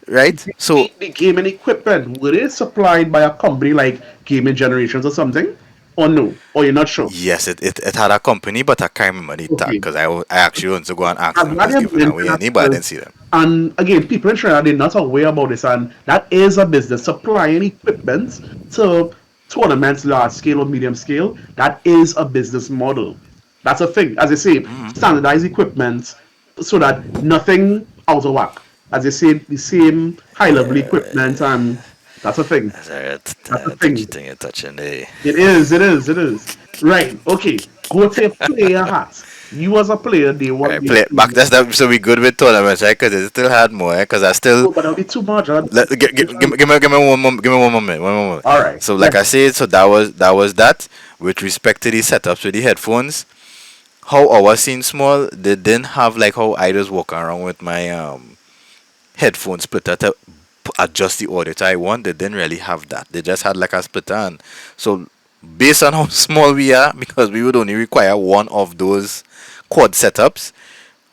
right? So
the gaming equipment were it supplied by a company like Gaming Generations or something, or no, or you're not sure?
yes, it had a company, but I can't remember the tag
Okay,
because I actually went to go and ask
I'm
them
glad
was
you're
giving
doing
away any, but I
that.
didn't see them.
And again, people in Trinidad they're not aware about this, and that is a business supplying equipment to tournaments, large scale or medium scale. That is a business model. That's a thing. As I say, standardized equipment so that nothing out of whack. As I say, the same high level equipment, and that's a thing.
That's a
That's a
touchy
thing.
thing you're touching there.
It is. It is. It is. Right. Okay. Go to your player hat. You as a player, they want
Right,
me
play back.
to.
That's that. So we good with tournaments, right? Because it still had more. Because I still
Oh, but that'll be too much.
give me one moment. Give me one moment. One moment.
All right.
So like
Yes.
I said, so that was that. With respect to the setups with the headphones, how our scene small, they didn't have like how I just walk around with my headphone splitter to adjust the audio to I want. They didn't really have that. They just had like a splitter. And so based on how small we are, because we would only require one of those quad setups,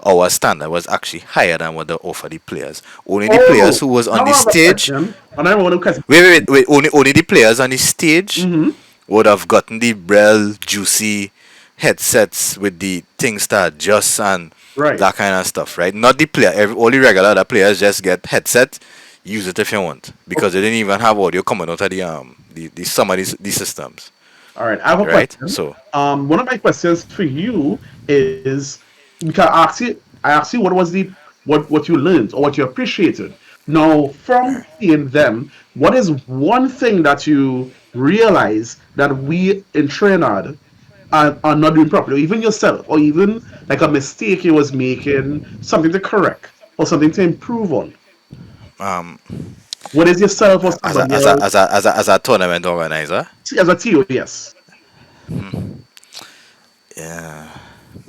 our standard was actually higher than what they offer the players. Only the players
Oh,
who was on
now
the
I have a
stage,
question. And I have a question.
wait. Only the players on the stage
Mm-hmm.
would have gotten the real juicy headsets with the things that adjust and
Right.
that kind of stuff, right? Not the player. All the regular other players just get headset. Use it if you want because they didn't even have audio coming out of the some of these systems,
All right. I have a
right?
question.
So
One of my questions for you is because I asked you what was the what you learned or what you appreciated. Now, from seeing them, what is one thing that you realize that we in Trinidad are not doing properly, or even yourself, or even like a mistake you was making, something to correct or something to improve on?
um,
What is yourself or
as a
somebody
as a
else?
as a as a, as a tournament organizer,
As a TO, yes.
yeah.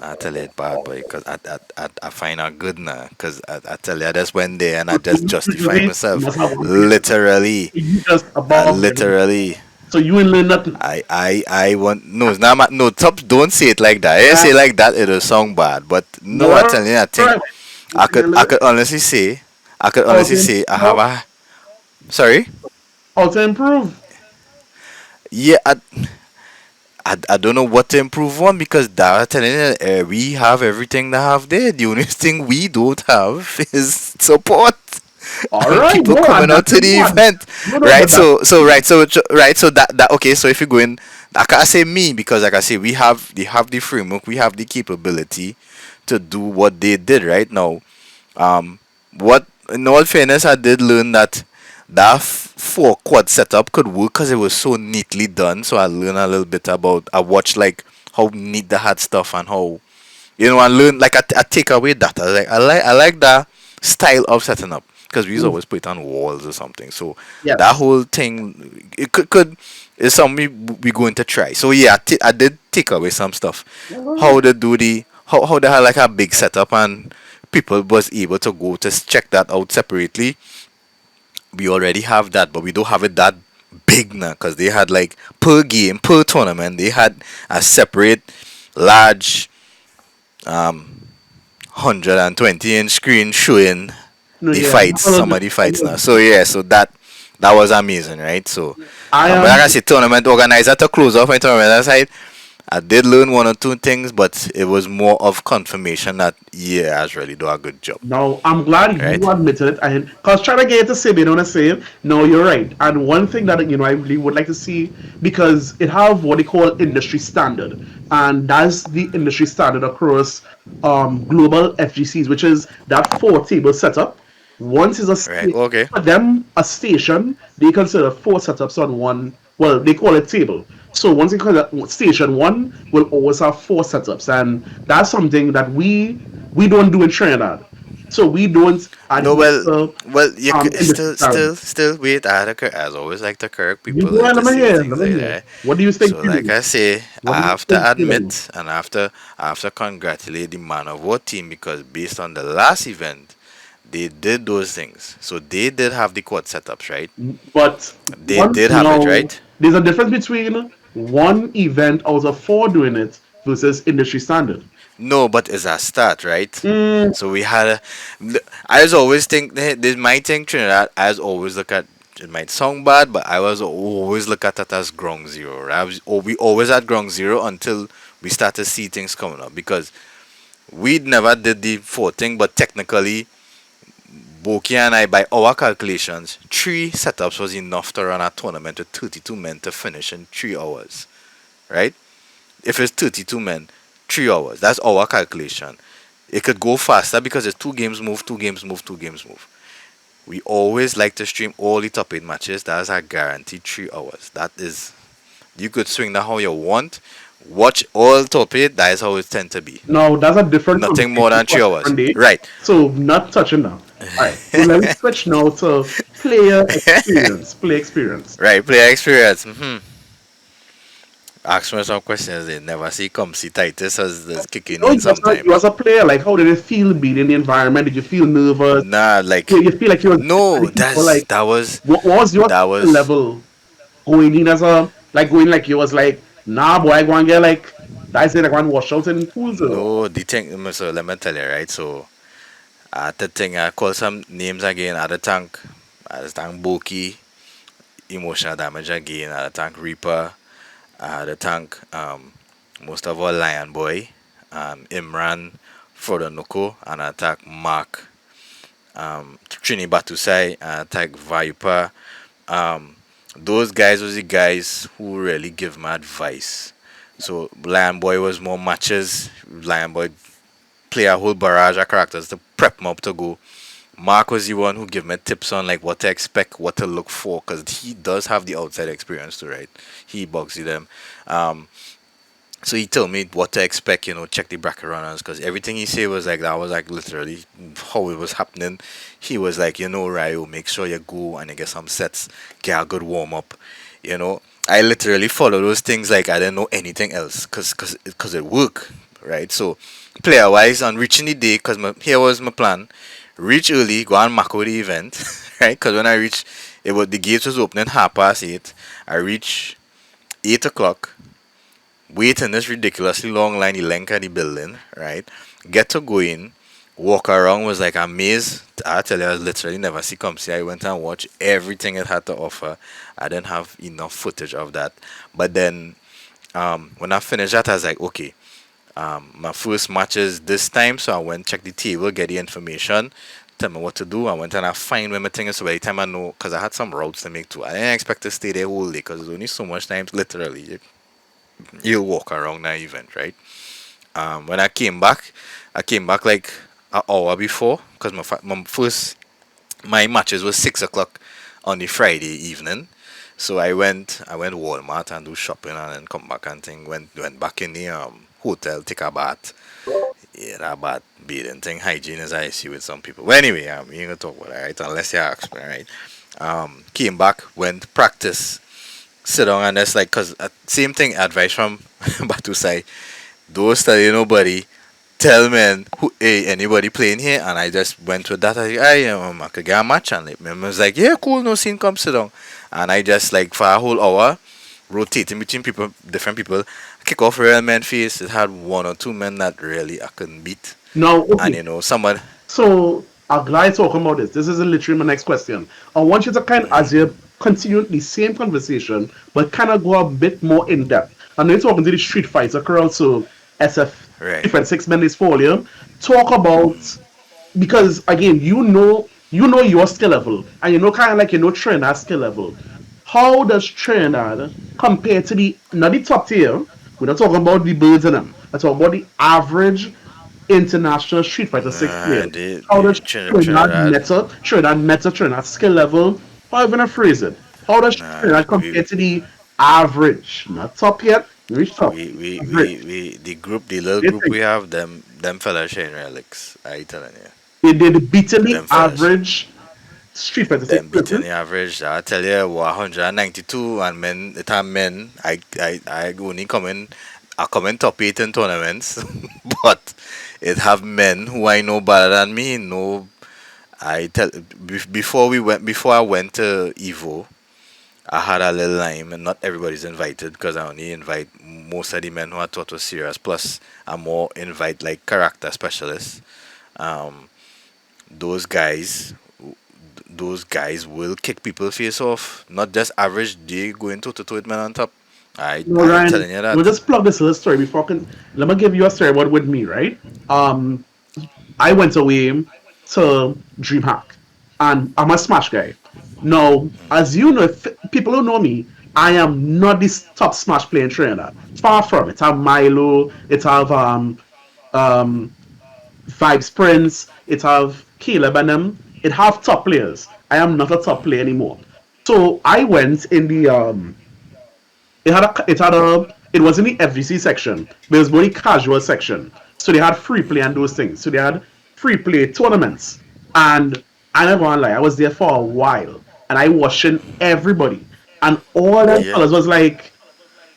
I tell you it bad boy because I find out good now because I tell you I just went there and I just justify
Usually, you
myself
must have one thing.
literally
You just above them.
literally
So you ain't learn nothing.
I want no it's not no top don't say it like that. I say
Uh,
it like that it'll sound bad but no I
no,
tell you I think
right. You can
I
learn
could honestly say
how to improve.
I have a sorry
How to improve.
yeah I don't know what to improve on because that telling you, we have everything they have there. The only thing we don't have is support
All
and
right,
people
no, and
coming out
that's
to the
important.
event,
No, no,
right?
but that's
So that okay. So if you go in, I can't say me because like I say we have the framework, we have the capability to do what they did right now. Um, what in all fairness, I did learn that that four quad setup could work because it was so neatly done. So I learned a little bit about. I watched like how neat they had stuff and how I learned like I take away that. I like that style of setting up because we used to
mm,
always put it on walls or something. So that
yes.
whole thing it could is something we going to try. So yeah, I did take away some stuff.
All
How
right.
they do the how they had like a big setup and people was able to go to check that out separately. We already have that, but we don't have it that big now because they had like per game per tournament they had a separate large um 120-inch screen showing
No,
the
yeah,
fights,
that's a
some
little
of
bit.
the fights now. So yeah, so that was amazing, right? So
I
but like
am.
I said, tournament organizer to close off my tournament aside, I did learn one or two things, but it was more of confirmation that yeah, I was really do a good job,
No, I'm glad
right?
you admitted it. And because trying to get it to say, you know what I'm saying? No, you're right. And one thing that I really would like to see because it have what they call industry standard, and that's the industry standard across global FGCs, which is that four table setup. Once is
Right. Okay.
for them a station, they consider four setups on one. Well, they call it table. So once you call it station one, will always have four setups, and that's something that we don't do in Trinidad. So we don't
No,
adhere
well,
to
you
industry standard.
still wait. As always like to correct
You
people
go ahead,
and to
let me
say
hear,
things
let me
like
hear.
that.
What do you think
So,
you
like
do?
I say,
What
I
do you
have
think
to
you do?
admit and I have to congratulate the man of war team because based on the last event, they did those things. So they did have the quad setups, right?
But
They
one
did have it,
now,
right?
there's a difference between one event out of four doing it versus industry standard.
No, but it's a start, right?
Mm,
So we had a. I was always think this might think Trinidad. I was always look at it might sound bad, but I was always look at it as ground zero. Right? We always had ground zero until we started to see things coming up because we never did the fourth thing, but technically, Boki and I, by our calculations, three setups was enough to run a tournament with 32 men to finish in 3 hours, right? If it's 32 men, 3 hours. That's our calculation. It could go faster because it's two games move, two games move, two games move. We always like to stream all the top 8 matches. That's a guaranteed 3 hours. That is, you could swing that how you want. Watch all top 8. That is how it tend to be.
no, that's a different
Nothing more
conversation
than
for
three
a
hours.
different day.
Right.
So not touching that. All right. So let me switch now to player experience. Play experience.
Right. Player experience. Ask me some questions. They never see come see Titus as kicking
No,
in
you
sometimes.
as a player, like how did it feel being in the environment? Did you feel nervous?
Nah, like
You feel like you was
no.
the people like what was your
That
skill
was
level going in as a like going like you was like nah boy I go and get like I say like one wash out in pools or
no the thing. So let me tell you, right? So the thing I call some names again. At the tank Boki, emotional damage again. At the tank Reaper. The tank most of all Lion Boy, Imran, Frodo and attack Mark, Trini Batusai, and attack Viper. Um, those guys was the guys who really give me advice. So Lion Boy was more matches. Lion Boy play a whole barrage of characters to prep me up to go. Mark was the one who gave me tips on like what to expect, what to look for, because he does have the outside experience too, right? He boxy them. Um, so he told me what to expect, check the bracket runners, because everything he said was like that was like literally how it was happening. He was like, Ryo, make sure you go and you get some sets, get a good warm up. I literally follow those things like I didn't know anything else, cause it work, right? So player wise, on reaching the day, cause here was my plan: reach early, go and macro the event, right? Cause when I reached, the gates was opening 8:30. I reached 8 o'clock. Wait in this ridiculously long line, the length of the building, right? Get to go in, walk around, was like amazed. I tell you, I was literally never see come see. I went and watched everything it had to offer. I didn't have enough footage of that. But then When I finished that, I was like, okay, my first match is this time, so I went check the table, get the information, tell me what to do. I went and I find where my thing is. So by the time I know, because I had some routes to make too, I didn't expect to stay there whole day because there's only so much time. Literally, you'll walk around that event, right? When I came back like an hour before because my first my matches was 6 o'clock on the Friday evening. So I went Walmart and do shopping and then come back and thing. Went back in the hotel, take a bath. Yeah, that bath bathing thing, hygiene as I see with some people. But anyway, you ain't gonna talk about that, right? Unless you ask me, right? Came back, went practice, sit down and that's like, cause same thing, advice from Batusai. Don't study nobody. Tell men who hey anybody playing here, and I just went with that. I could get a match, and like, man was like, yeah, cool, no scene, come sit down. And I just like for a whole hour rotating between people, different people. Kick off real men face. It had one or two men that really I couldn't beat,
Now,
and
okay.
you know someone.
So I'm glad talking about this. This is literally my next question. I want you to kind of, as you continue the same conversation, but kind of go a bit more in depth. I know you're talking to the Street Fighter crowd, so SF
Right.
different 6 minutes for you. Talk about because again, you know your skill level, and you know kind of like trainer skill level. How does trainer compare to the not the top tier? We're not talking about the birds and them. We're talking about the average international Street Fighter 6
Nah,
player. How does
Trinidad.
Trinidad skill level, how even phrase it? How does
Nah,
Trinidad compare to the average? Not top yet, reach top. Average.
the group, the little
They
group
think
we have, them fellas sharing relics. I telling you,
they did beating the
them fellas.
average Street Fighter 6
Them beating
person.
the average. I tell you, 192 and men. It have men. I only come in. I come in top 8 in tournaments, but it have men who I know better than me. No, I tell before I went to Evo. I had a little line, and not everybody's invited because I only invite most of the men who I thought was serious. Plus, I more invite like character specialists. Um, those guys those guys will kick people face off. Not just average. They going toe to toe with men on top.
No,
I
Ryan,
telling you
we'll
that.
just plug this little story before let me give you a story about with me, right? I went away to DreamHack, and I'm a Smash guy. Now, as you know, if people who know me, I am not this top Smash playing trainer. Far from it. I have Milo, it have um, Vibes Prince, it have Caleb and them. It have top players. I am not a top player anymore. So I went in the it was in the FGC section, but it was only casual section. So they had free play and those things. So they had free play tournaments. And I never want to lie, I was there for a while and I watching everybody. And all them
Yeah.
fellas was like,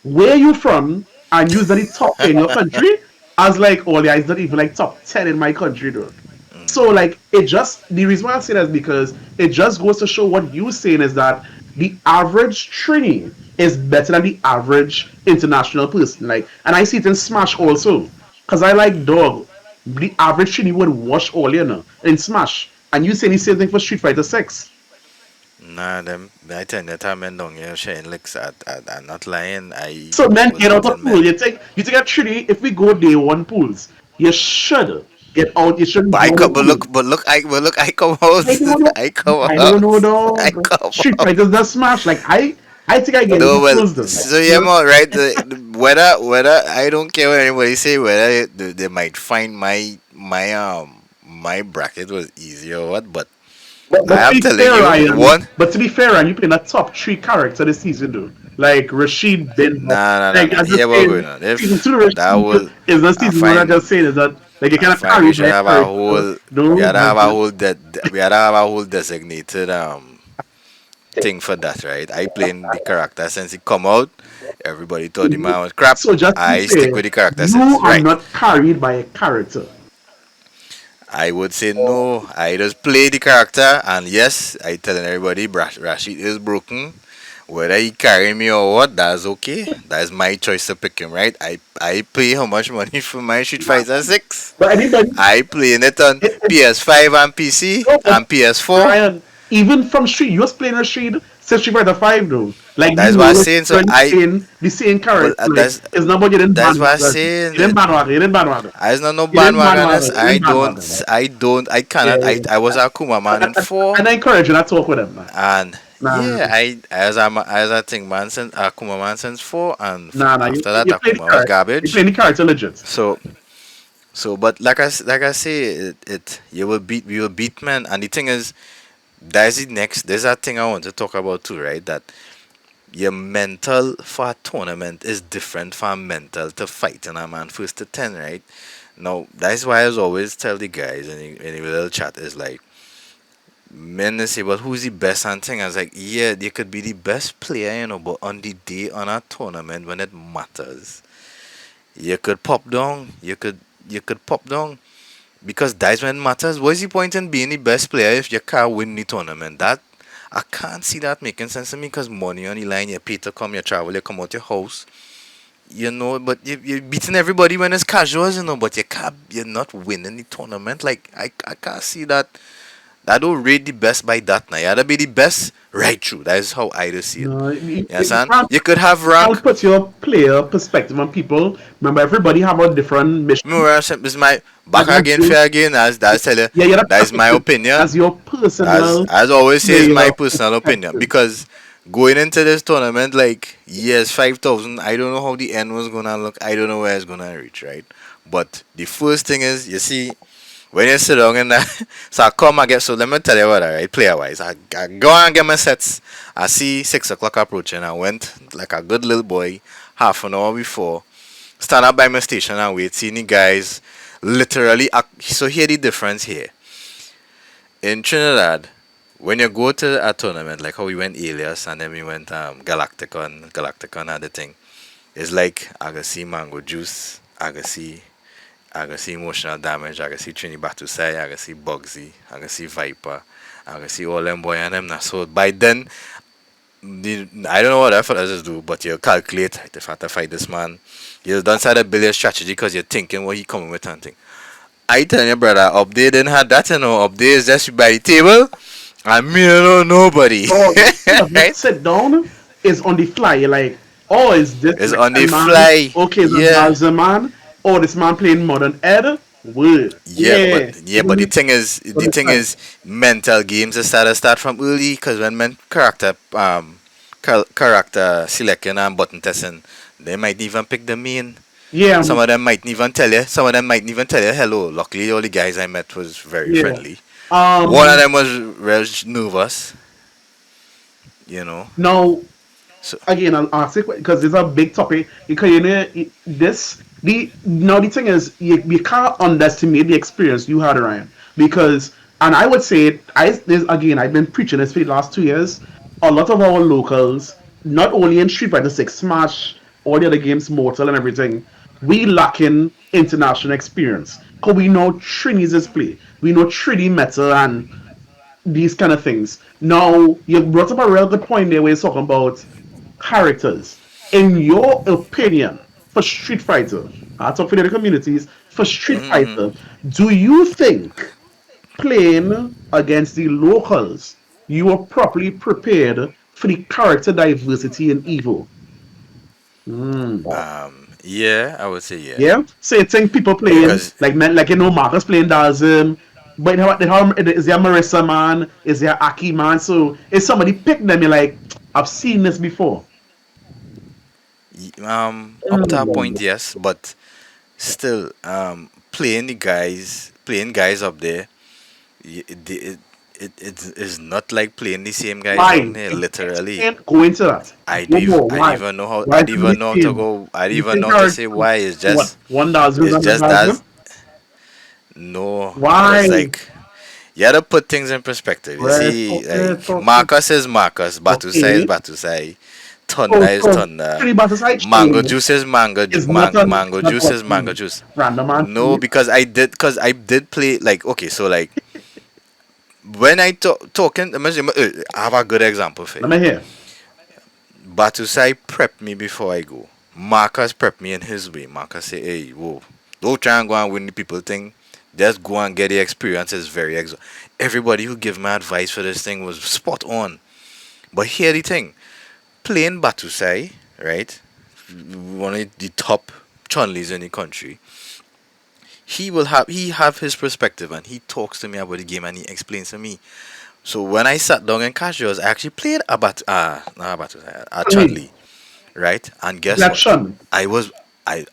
where you from? And you're the top in your country? I was like, oh yeah, it's not even like top 10 in my country though. So like it just the reason why I say that is because it just goes to show what you're saying is that the average Trini is better than the average international person. Like, and I see it in Smash also. Cause I like dog. The average Trini would watch all in Smash. And you saying the same thing for Street Fighter 6.
Nah, them. I tell you, that men down here sharing licks. I'm not lying. I
So men
was
get out of
beating
pool.
men.
You take a Trini, if we go day one pools, you should get out, you shouldn't go in pool.
But look, I come out.
I don't know.
I come
I don't know,
out. I
dog.
come
Street
out.
Fighters that smash. Like I think I get
No,
into
well,
pulls though. Like
so yeah, man, right? Whether I don't care what anybody say, whether they might find my bracket was easy or what, but I
but to
am
be
telling
fair,
you
Ryan.
one.
But to be fair, Ryan, you playing a top three character this season, though. Like Rashid bin. Like
Nah.
I'm just
Here we
saying,
going on.
season
If
two
that
Rashid
will,
is the
I
season one. I'm
find
just saying is that like you
I
kind of
find we
carried
should
by a
have a
character.
whole we
No,
gotta have
that's
a
it.
whole we gotta have a whole designated thing for that, right? I playing the character since it come out. Everybody thought the man was crap.
So just to be
I stick
fair,
with the character
you
since,
are
right?
not carried by a character.
I would say no. I just play the character, and yes, I telling everybody Rashid is broken. Whether he carry me or what, that's okay. That's my choice to pick him, right? I pay how much money for my Street Fighter 6?
But anybody,
I playing it on
it,
PS5 and PC
no, but
and PS4.
Ryan, even from Street, you was playing Rashid Since Street Fighter 5 though. Like
That's what I'm saying. So
when you're
I,
saying the same
but
character, like it's not about you didn't
that's what I'm
bandwagon.
saying.
You didn't bandwagon, you didn't bandwagon.
I is not no
You didn't
bandwagoners.
bandwagon, you didn't bandwagon, man.
I
Yeah,
cannot.
yeah.
I was a Kuma man in four,
And I encourage you not to talk with them, man.
and
Nah,
yeah, as I think man since Akuma man since four, and
nah. You,
after that
you play the
Akuma was
character. You
garbage.
play the character legit.
So but like I say, it you will beat we will beat man, and the thing is that's the next. There's that thing I want to talk about too, right? That your mental for a tournament is different from mental to fight in a man first to 10, right? Now that's why I always tell the guys in the little chat is like men they say, well, who's the best and thing? I was like, yeah, you could be the best player, but on the day on a tournament when it matters, you could pop down. You could pop down because that's when it matters. What's the point in being the best player if you can't win the tournament? That I can't see that making sense to me because money on the line, you pay to come, you travel, you come out your house, but you're beating everybody when it's casuals, but you're not winning the tournament. Like, I can't see that. I don't rate the best by that now. You gotta be the best right through. That is how I do see it.
No,
You
you
understand?
can't,
You could have
can't
rank.
put your player perspective on people. Remember, everybody have a different mission.
This is my back
And that's
again,
you.
fair again. As tell you,
Yeah, yeah,
that is my
that's
opinion.
your personal
As always says,
player
my personal opinion.
perspective.
Because going into this tournament, like yes, 5,000. I don't know how the end was gonna look. I don't know where it's gonna reach, right? But the first thing is, you see, when you sit down and that, so I come and get. So let me tell you what, alright, player wise, I go and get my sets. I see 6 o'clock approaching. I went like a good little boy, half an hour before. Stand up by my station and wait. Seeing the guys literally. So here the difference here in Trinidad. When you go to a tournament like how we went Elias and then we went Galacticon had the thing. It's like I can see Mango Juice, I can see Emotional Damage, I can see Trini Batusai, I can see Bugsy, I can see Viper, I can see all them boy and them now. So by then I don't know what effort others do, but you calculate if I have to fight this man. You don't start a billion strategy because you're thinking what he coming with and thing. I tell you, brother, up there didn't have that, Up there is just by the table. I mean, I don't know nobody.
So instead of you
Right?
sit down, is on the fly. You're like, oh, is this
It's on the
Mexican man?
fly.
Okay, is that
Yeah.
Gaza man? Oh, this man playing modern Ed? Word. Yeah.
But the
On the
thing
fly.
is, mental games start from early because when men character selecting and button testing, they might even pick the main.
Yeah,
Some of them might even tell you. Some of them might even tell you hello. Luckily, all the guys I met was very
yeah.
friendly. One of
Um,
them was real nervous, you know.
now
So
again, I'll ask it because it's a big topic. Because this the thing is you can't underestimate the experience you had, Ryan. Because and I would say again I've been preaching this for the last 2 years. A lot of our locals, not only in Street Fighter Six, Smash, all the other games, Mortal and everything, we lacking international experience. Cause we know Trini's play, we know Trini Metal and these kind of things. Now, you brought up a real good point there where you're talking about characters. In your opinion, for Street Fighter, I talk for the other communities, for Street
mhm.
Fighter, do you think playing against the locals, you were properly prepared for the character diversity in EVO?
Yeah, I would say yeah.
Yeah? So you think people playing,
Because
like Marcus playing Dazim, but is there Marissa man? Is there Aki man? So if somebody pick them, you're like, I've seen this before.
up to a point, yes, but still, playing guys up there, it is not like playing the same guys down
Why?
here. Literally,
Go into that. Go more.
I don't
Why?
even know how. I
Why
don't
can we
even know how to
see
go. I don't
the
even
same
know how to
character?
say why.
What? One Dazim
It's
and
just
Dazim?
that no,
Why?
because like you gotta put things in perspective. You
Right.
see,
Okay,
like
okay.
Marcus is Marcus, Batusai is
Okay.
Batusai, Thunder is
So
Thunder,
pretty much aside
Mango
chain
Juice is
is not a
Mango
not
Juice
what
is Mango Juice.
random man
No,
play.
because I did play like okay, so like when I talking, I have a good example for
Let
you.
me hear.
Batusai prepped me before I go. Marcus prepped me in his way. Marcus say, hey, whoa, don't try and go and win the people thing. Just go and get the experience. It's very everybody who gave me advice for this thing was spot on. But here the thing, playing Batusai, right? One of the top Chunlis in the country. He have his perspective and he talks to me about the game and he explains to me. So when I sat down in casuals, I actually played not a Batusai, a
Me,
Chun-Li, right? And guess
that
what?
Shun.
I was I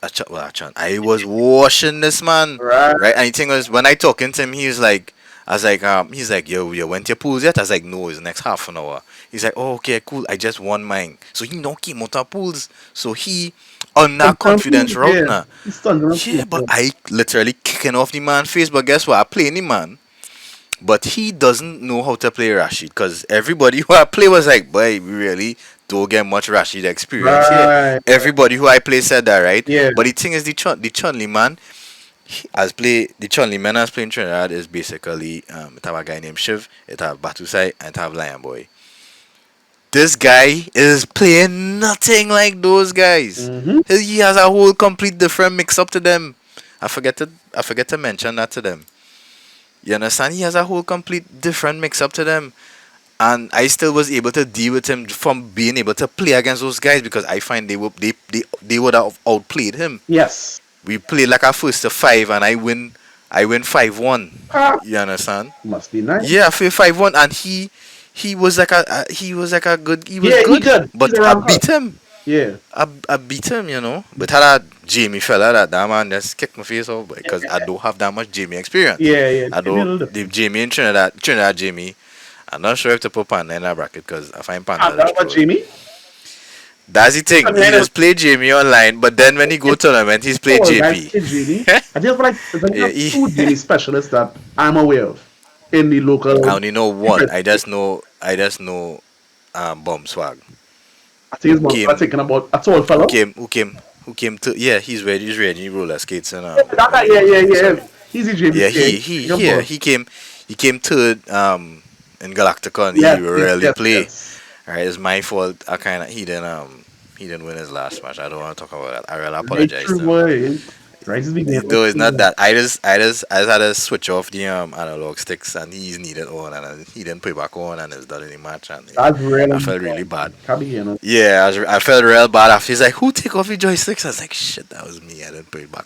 was washing this man,
Right.
right? And the thing was, when I talking to him, I was like, he's like, yo, you went to your pools yet? I was like, no, it's the next half an hour. He's like, oh, okay, cool. I just won mine. So he no came out of pools. So he on that confidence route
Yeah.
now.
He's stunned on
Yeah, but I literally kicking off the man face. But guess what? I play the man. But he doesn't know how to play Rashid because everybody who I play was like, boy, we really don't get much Rashid experience here.
Right.
Everybody who I play said that, right?
Yeah.
But the thing is, the Chun-Li man, as play the Chun-Li man as playing Trinidad is basically it have a guy named Shiv, it have Batusai, and it have Lion Boy. This guy is playing nothing like those guys.
Mm-hmm.
He has a whole complete different mix up to them. I forget to mention that to them. You understand? He has a whole complete different mix up to them. And I still was able to deal with him from being able to play against those guys because I find they would have outplayed him.
Yes.
We played like a first to five and I win 5-1.
Ah,
You understand?
must be nice.
Yeah, I feel 5-1 and he was like he was like a good he was
Yeah, he
good.
good. He's
But I
around good.
beat him.
Yeah.
I beat him, you know. But had that Jamie fella that man just kicked my face off because I don't have that much Jamie experience.
Yeah, yeah.
I
Give me a little
don't the
different.
Jamie in Trinidad Jamie. I'm not sure if to put Panda in that bracket because I find
Ah,
Panda
that
just
was
troll.
Jamie.
That's the thing.
I
He
mean,
just play Jamie online, but then when he go tournament, he's play
oh, guys,
JP.
it's Jamie. I just feel like there's
Yeah,
like two Jamie specialists that I'm aware of in the
I
local.
only know one. I just know Bomb Swag.
I think
Who
it's what I'm
came
thinking about. A tall
who
fellow.
came who came who came to yeah, he's ready roller skates and
Yeah, that
when
guy,
he
yeah,
goes
yeah,
there.
yeah.
Sorry.
Easy Jamie.
Yeah,
Yeah,
he came third in Galacticon. He
yes, yes,
rarely
yes,
play.
yes.
Alright, it's my fault. I kinda he didn't win his last match. I don't want to talk about that. I really
Very
apologize
true,
to him.
boy. Right to begin.
Though it's not that. I just had to switch off the analog sticks and he's needed on and he didn't put it back on and it's done in the match and
That's really
I felt really bad.
Cabby, you know.
Yeah, I felt real bad after he's like, who take off your joysticks? I was like, shit, that was me. I didn't put it back.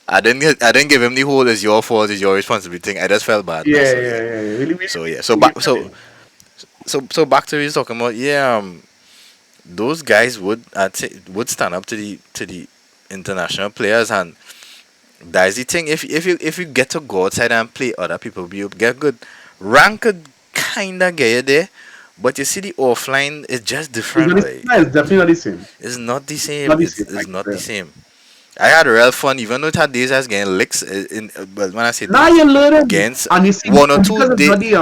I didn't give him the whole it's your fault, it's your responsibility thing. I just felt bad.
Yeah,
So
yeah,
yeah.
yeah, yeah. Really, really,
So yeah.
really,
So back to what he's talking about. Yeah, those guys would stand up to the international players and that's the thing. If you get to go outside and play other people, you get good. Rank could kinda get you there, but you see the offline is just different. Like
it's definitely not the same.
it's not the same.
Not the same.
It's
Like,
not the same. I had real fun, even though it had days I was getting licks. But when I say
now
days,
you learn it,
against
and you see
one or two
because it's
days,
not the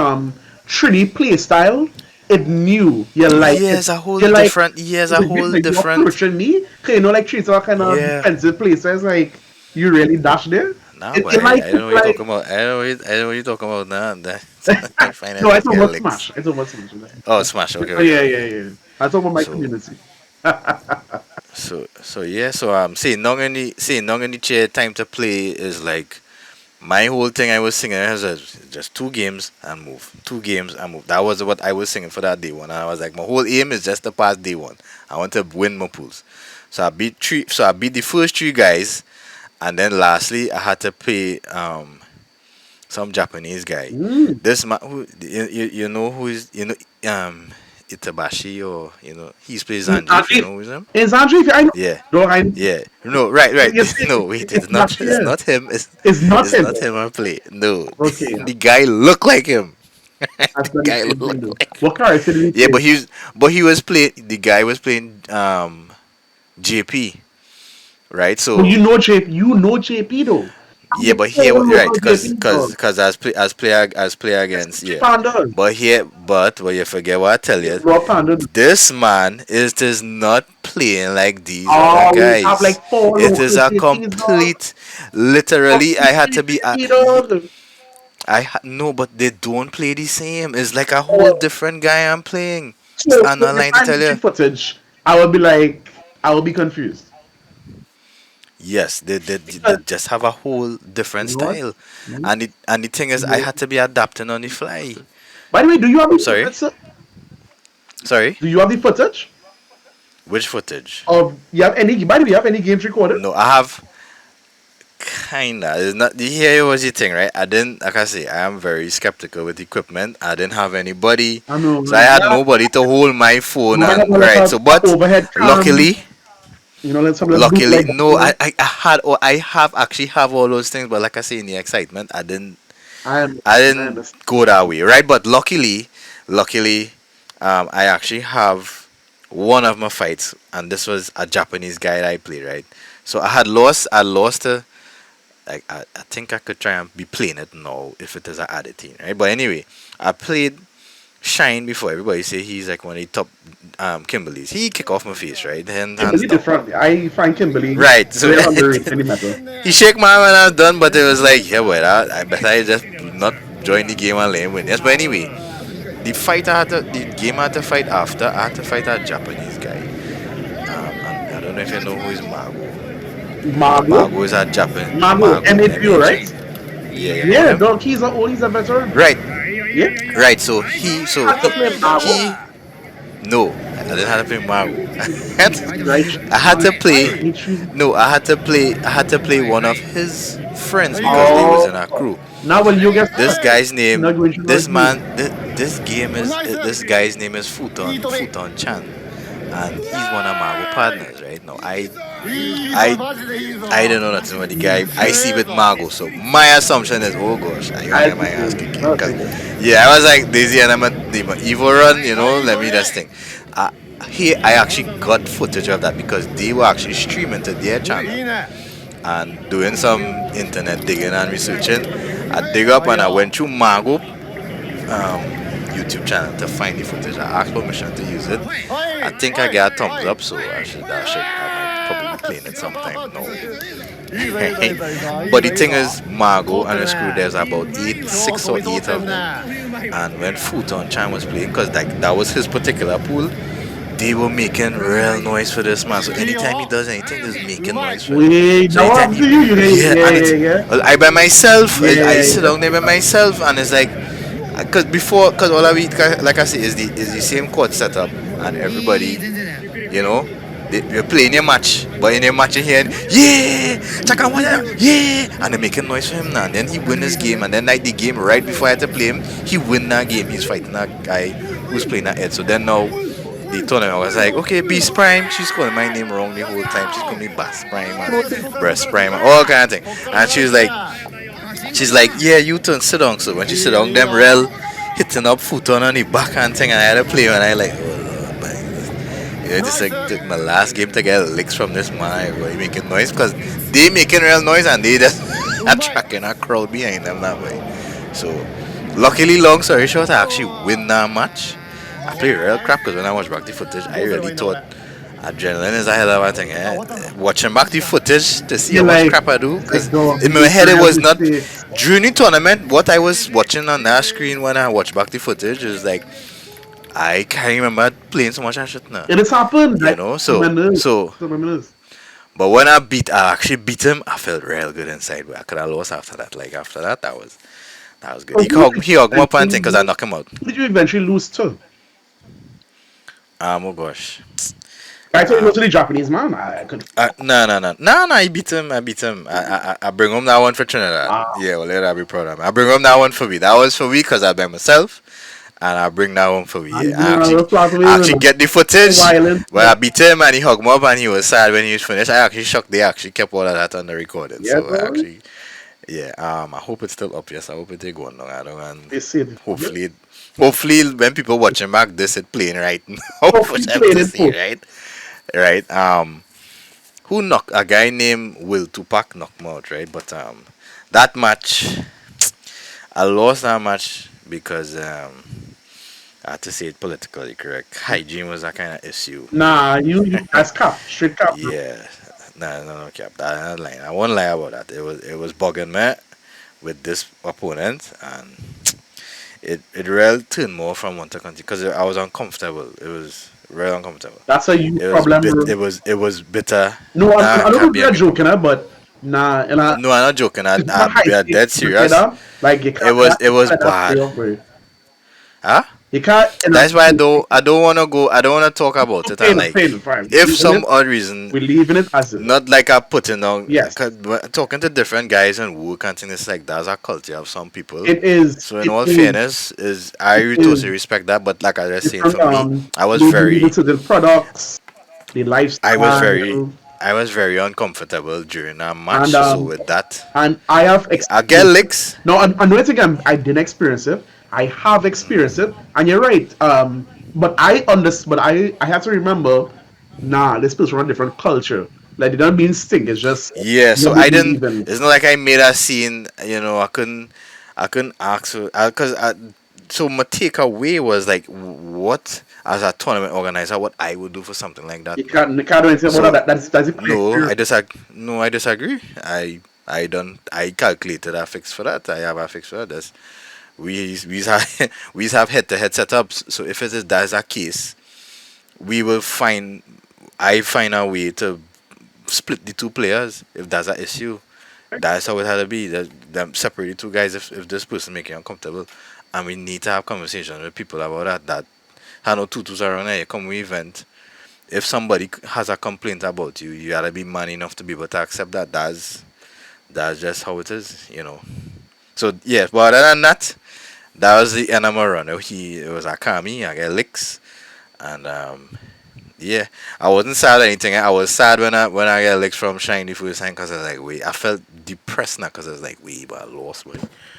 3D play style. It new. You like it.
years a whole
You like.
different. Years a
Like,
whole
you
different.
approaching me, 'cause you know, like treats are kind of
Yeah.
defensive play. So it's like you really dash there.
Nah, but
It like
I don't
it's
know what you're
like
talking about. I don't know what you're talking about now. I find
no,
it
I
just
talk
get
about
licks.
Smash. I talk about Smash.
Oh, smash. Okay,
Oh yeah,
okay.
yeah, yeah. I talk about my
So
community.
so yeah. So saying long in the chair time to play is like my whole thing. I was singing is just 2 games and move. 2 games and move. That was what I was singing for that day one. And I was like, my whole aim is just to pass day one. I want to win my pools. So I beat three. So I beat the first 3 guys, and then lastly I had to play some Japanese guy.
Mm.
This man, who you know who is Itabashi or he's plays Zangief. You
Andre,
know who's him?
is Andre? I know.
Yeah,
No, I.
yeah. No, right.
You see,
No, wait. It's
not
not. It's
here.
not him.
It's not
It's
him.
not him I play. No,
Okay,
the guy look like him.
that's
The
not the
guy
same thing
look
though.
like.
What character did he
Yeah,
play?
but he was playing. The guy was playing JP, right?
Oh,
So
You know JP though.
yeah, but
Oh,
here right
local
because
JP dog.
as player against yeah.
Pandas.
But you forget what I tell you.
Raw Panda.
This man is not playing like these other
Oh, we have
guys.
like 4
It
local
is a
JPs dog.
complete. Literally, I had to be.
JP dog.
No, but they don't play the same. It's like a whole
Oh,
different guy I'm playing.
so
I'm not
if
lying to
I
tell
see
you.
footage, I will be like, I will be confused.
Yes, they
Because
just have a whole different
you know what?
style,
Mhm.
and the thing is, I had to be adapting on the fly.
By the way, do you have a
Sorry,
sir?
Sorry,
Do you have the footage
which footage?
of? You have any? By the way, you have any games recorded?
No, I have kinda. It's not. Here was the thing, right? I didn't. Like I say, I am very skeptical with equipment. I didn't have anybody,
I know,
so I
man.
had
Yeah,
nobody to hold my phone
you might have
and
like
right. So,
a
but
overhead cam.
luckily,
You know, let some little
luckily,
bootleg.
no. I had. Or I have actually have all those things, but like I say, in the excitement,
I
I
understand. I
didn't
understand.
go that way, right? But luckily, I actually have one of my fights, and this was a Japanese guy that I played, right? So I lost to, like, I think I could try and be playing it now if it is an added thing, right? But anyway, I played Shine before. Everybody say he's like one of the top Kimberly's. He kick off my face, right? Hands
Kimberly
down.
different. I find Kimberly
Right. So
real underrated in the matter.
he shake my hand when I'm done, but it was like, yeah, well, I better I just not join the game and let him win. Yes, but anyway, the game I had to fight after, I had to fight a Japanese guy. And I don't know if you know who is Mago.
Margo,
Mago is a Japan.
Margo,
Mago,
MHU, right?
MHU. Yeah, you know
Yeah,
him?
dog. He's a veteran.
Right,
Yeah,
right. So
I to play Margo.
he, no, I didn't have to play Mago.
Right.
I had to play,
HU.
no, I had to play one of his friends because they was in
Oh,
a crew.
now when you get
This
stuck,
guy's
now
name,
you introduce
this
me.
man, this guy's name is Futon Chan, and he's one of my partners, right? Now, I don't know nothing about the guy. I see with Margo, so my assumption is, oh gosh, I gonna
I
get my ass kicked. Cause
okay.
yeah, I was like Daisy and I'm at the EVO run, you know. Let me just think. Uh, Here I actually got footage of that because they were actually streaming to their channel and doing some internet digging and researching. I dig up and I went through Margo YouTube channel to find the footage. I asked permission to use it. I think I got a thumbs up, so I might probably be playing it sometime now. But the thing is, Margot and the crew, there's about 6 or 8 of them. And when Futon Chan was playing, because that was his particular pool, they were making real noise for this man. So anytime he does anything, he's making noise for him.
Wait,
So
now what
anytime
happened to you?
yeah,
Yeah,
and
yeah,
it's
yeah,
well, I by myself. I
yeah,
sit
yeah.
down there by myself, and it's like because all of it, like I say, is the same court setup, and everybody, you know, you're playing your match, but in your match you hear, yeah, Chaka, yeah, and they're making noise for him now. And then he win his game, and then like the game right before I had to play him, he win that game. He's fighting that guy who's playing that Ed. So then now the tournament, I was like, okay, Beast Prime. She's calling my name wrong the whole time. She's calling me Bass Prime and Breast Prime and all kind of thing. And she's like, yeah, you turn sit down. So when she sit down, them real hitting up foot on the backhand thing, and I had to play, and I like, oh Lord, man. You know, just like took my last game to get licks from this man. Everybody making noise because they making real noise and they just attracting a crowd behind them that way. So luckily, long story short, I actually win that match. I play real crap because when I watch back the footage, I really thought adrenaline is a hell of a thing. Eh? Watching back the footage to see
You
how much
like,
crap I do, because
dog,
in my
you
head it was
have
not
mistakes.
during the tournament. What I was watching on that screen when I watch back the footage is like I can't remember playing so much shit now.
It has happened.
You
Like,
know,
tremendous,
so
tremendous.
but when I actually beat him, I felt real good inside. But I could have lost after that. Like after that, that was good.
So
He hugged me up and thing because I knocked him out.
who did you eventually lose to?
Oh gosh.
I thought you
Um,
lost to the Japanese man. I could.
no. I beat him. I beat him. I bring home that one for Trinidad.
Wow.
Yeah, well, later I'll be proud of him. I bring home that one for me. That was for me because I by myself, and I bring that one for me.
And
Yeah,
you know, those plots
I
with
actually
him.
get the footage.
Violent.
But I beat him and he hugged me up and he was sad when he was finished. I actually shocked. They actually kept all of that on the recording.
Yeah,
So I
bro.
actually, yeah. I hope it's still up. Yes, I hope it's going on. I don't and
They said.
hopefully when people watching back this, it playing right now for
Hopefully
them
played
to
it
see.
full.
Right. Who knocked a guy named Will Tupac knocked him out, right? But that match, I lost that match because I have to say it politically correct. Hygiene was a kind of issue.
Nah, you that's cap, straight cap.
Yeah, no, cap. That line. I won't lie about that. It was bugging me with this opponent, and it really turned more from one to continue because I was uncomfortable. It was real uncomfortable.
That's a you
It was
problem,
bit.
bro.
It was bitter.
No,
Nah,
I
can't
don't
be
think
a
you're joking, but nah,
no. I'm not joking.
it's not high
We are
stakes
dead serious.
together. Like you
It
can't
was
let that
bad.
play off, bro.
Huh?
You can't
That's why I don't want to go. I don't want to talk about it. And like,
fail, fine.
if some odd reason,
We're leaving it as is.
not like I putting on,
Yes,
talking to different guys and work and things like that's a culture of some people.
it is.
So in
It
all
is.
fairness, is I
It
really totally
is
respect that. But like I was saying,
different.
for me, I was
They believe in
very,
certain products, the
I was very,
lifestyle,
I was very uncomfortable during a
and
match. So with that,
I have
I get
experienced it.
licks.
No, I know it again. I didn't experience it. I have experienced it, and you're right. But I understand. But I have to remember. Nah, this is from a different culture. Like they don't mean stink. It's just
Yeah,
you
so
be
I didn't.
leaving.
It's not like I made a scene. I couldn't ask because so my takeaway was like, what as a tournament organizer, what I would do for something like that.
You can't do anything about
So
that. That's a great
no,
experience.
I disagree. I calculated a fix for that. I have a fix for that. We have we have head to head setups. So if it is that's a case, we will find I find a way to split the two players if that's an issue. That's how it had to be. That them separate the two guys if this person make you uncomfortable. And we need to have conversation with people about that. That I know tutus around here, come we event. If somebody has a complaint about you, you gotta be man enough to be able to accept that. That's just how it is. So yeah, but other than that, that was the animal run. It was a Kami, I get licks. And yeah, I wasn't sad or anything. I was sad when I got licks from Shiny first time because I was like, wait, I felt depressed now because I was like, wait, but I lost, boy.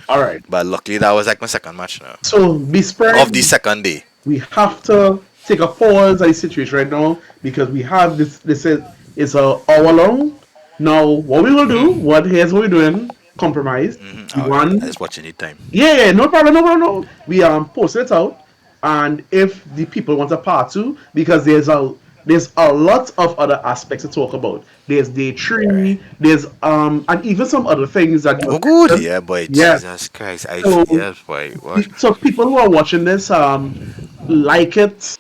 All right.
But luckily that was like my second match now
So be
of the
spread.
second day.
We have to take a pause at the situation right now because we have this. This is it's a hour long. Now, what we will do?
Mhm.
Here's what we're doing. Compromise.
Mhm.
We
All right,
want.
I just watch anytime.
Yeah, no problem, no problem, no. We post it out, and if the people want a part two, because there's a lot of other aspects to talk about. There's day
Right.
three. There's and even some other things that
Oh,
you
good.
mentioned.
Yeah, boy.
Yes.
Jesus Christ.
So
Yes, boy. What?
so people who are watching this, like it,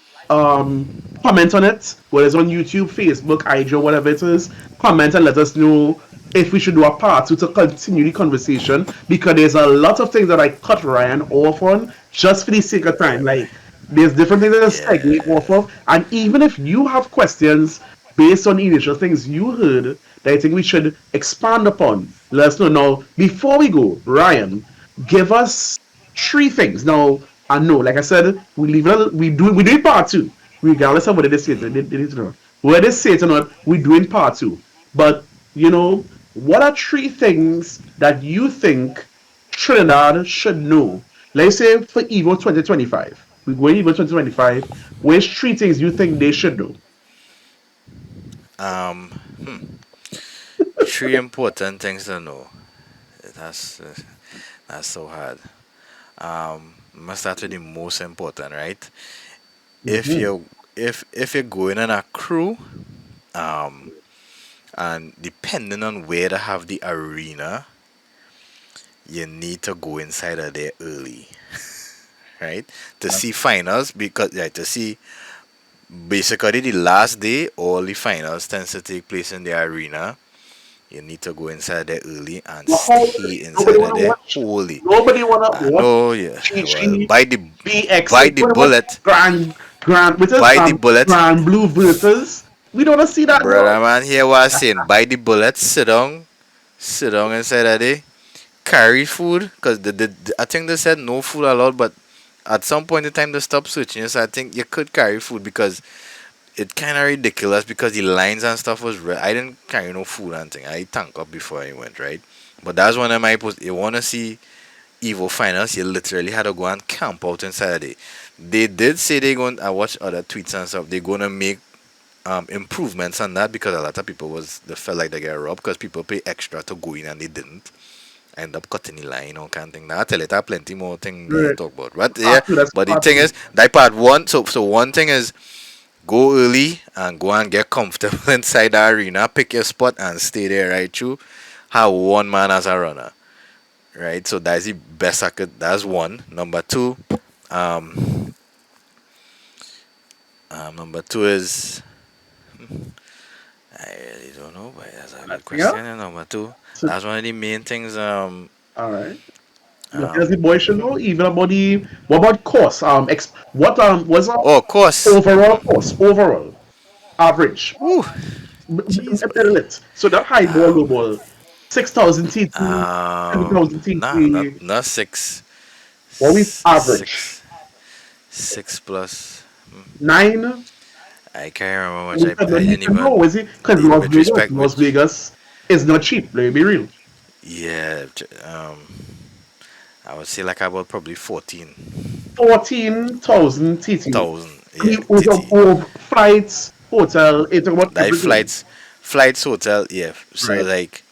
comment on it, whether it's on YouTube, Facebook, IG, or whatever it is. Comment and let us know if we should do a part two to continue the conversation because there's a lot of things that I cut Ryan off on just for the sake of time.
Yeah, boy.
Like there's different things that I segue off
Yeah.
of, and even if you have questions based on the initial things you heard that I think we should expand upon, let us know. Now, before we go, Ryan, give us three things. Now, I know, like I said, we do part two, regardless of whether they say it or not. Whether they say it or not, we doing part two. But what are three things that you think Trinidad should know? Let's say for EVO 2025. We go EVO 2025. Where's three things you think they should know?
Um. Three important things to know. That's uh, that's so hard. Must start with the most important, right? If
Mm-hmm.
you if you're going in a crew, um, and depending on where to have the arena, you need to go inside of there early, right? To see finals because to see basically the last day, all the finals tends to take place in the arena. You need to go inside there early and
Well, how
stay
nobody
inside of
wanna
there
watch.
wholly.
Nobody wanna
I
watch
know, yeah. Well,
GG BX.
buy the
Wanna watch
bullet,
Grand, which is
buy the bullet,
Grand Blue versus. We don't wanna see that,
brother
no.
man. Here what I'm saying, buy the bullet, sit down inside of there, carry food, cause I think they said no food allowed, but at some point in time they stopped switching. So I think you could carry food because it kind of ridiculous because the lines and stuff was. I didn't carry no food and thing. I tank up before I went right, but that's one of my post. You wanna see Evo finals, you literally had to go and camp out inside it. They did say they're going. I watched other tweets and stuff. They're gonna make improvements on that because a lot of people they felt like they get robbed because people pay extra to go in and they didn't end up cutting the line or kind of thing. Now I tell you, there are plenty more things they
Right.
talk about. But yeah,
Part two. That's
but the
part
thing
two.
is that part one. So one thing is go early and go and get comfortable inside the arena. Pick your spot and stay there right through. Have one man as a runner, right? So that's the best I could. That's one. Um, number two is I really don't know, but that's a good
Anything else?
question. And number two,
So,
that's one of the main things.
all right. Because the boy should know even about the what about cost? What was our
Oh, of course.
overall cost? Overall average.
Woo. Jeez, boy.
Lit. So that high ball, low ball, 6,000 TT, 7,000
Nah,
TT.
not six.
What we average?
Six. Six plus.
9.
I can't remember how much
We could not
I didn't
even know,
even
is it? Because
deal
Las
with
Vegas,
respect
Las
with.
Vegas is not cheap. Let me be real.
Yeah, I would say like about probably 14,000.
14,000 TT.
Yeah,
We talk
TT.
about flights, hotel, it's about
Like
everything.
flights, hotel, yeah. So
Right.
like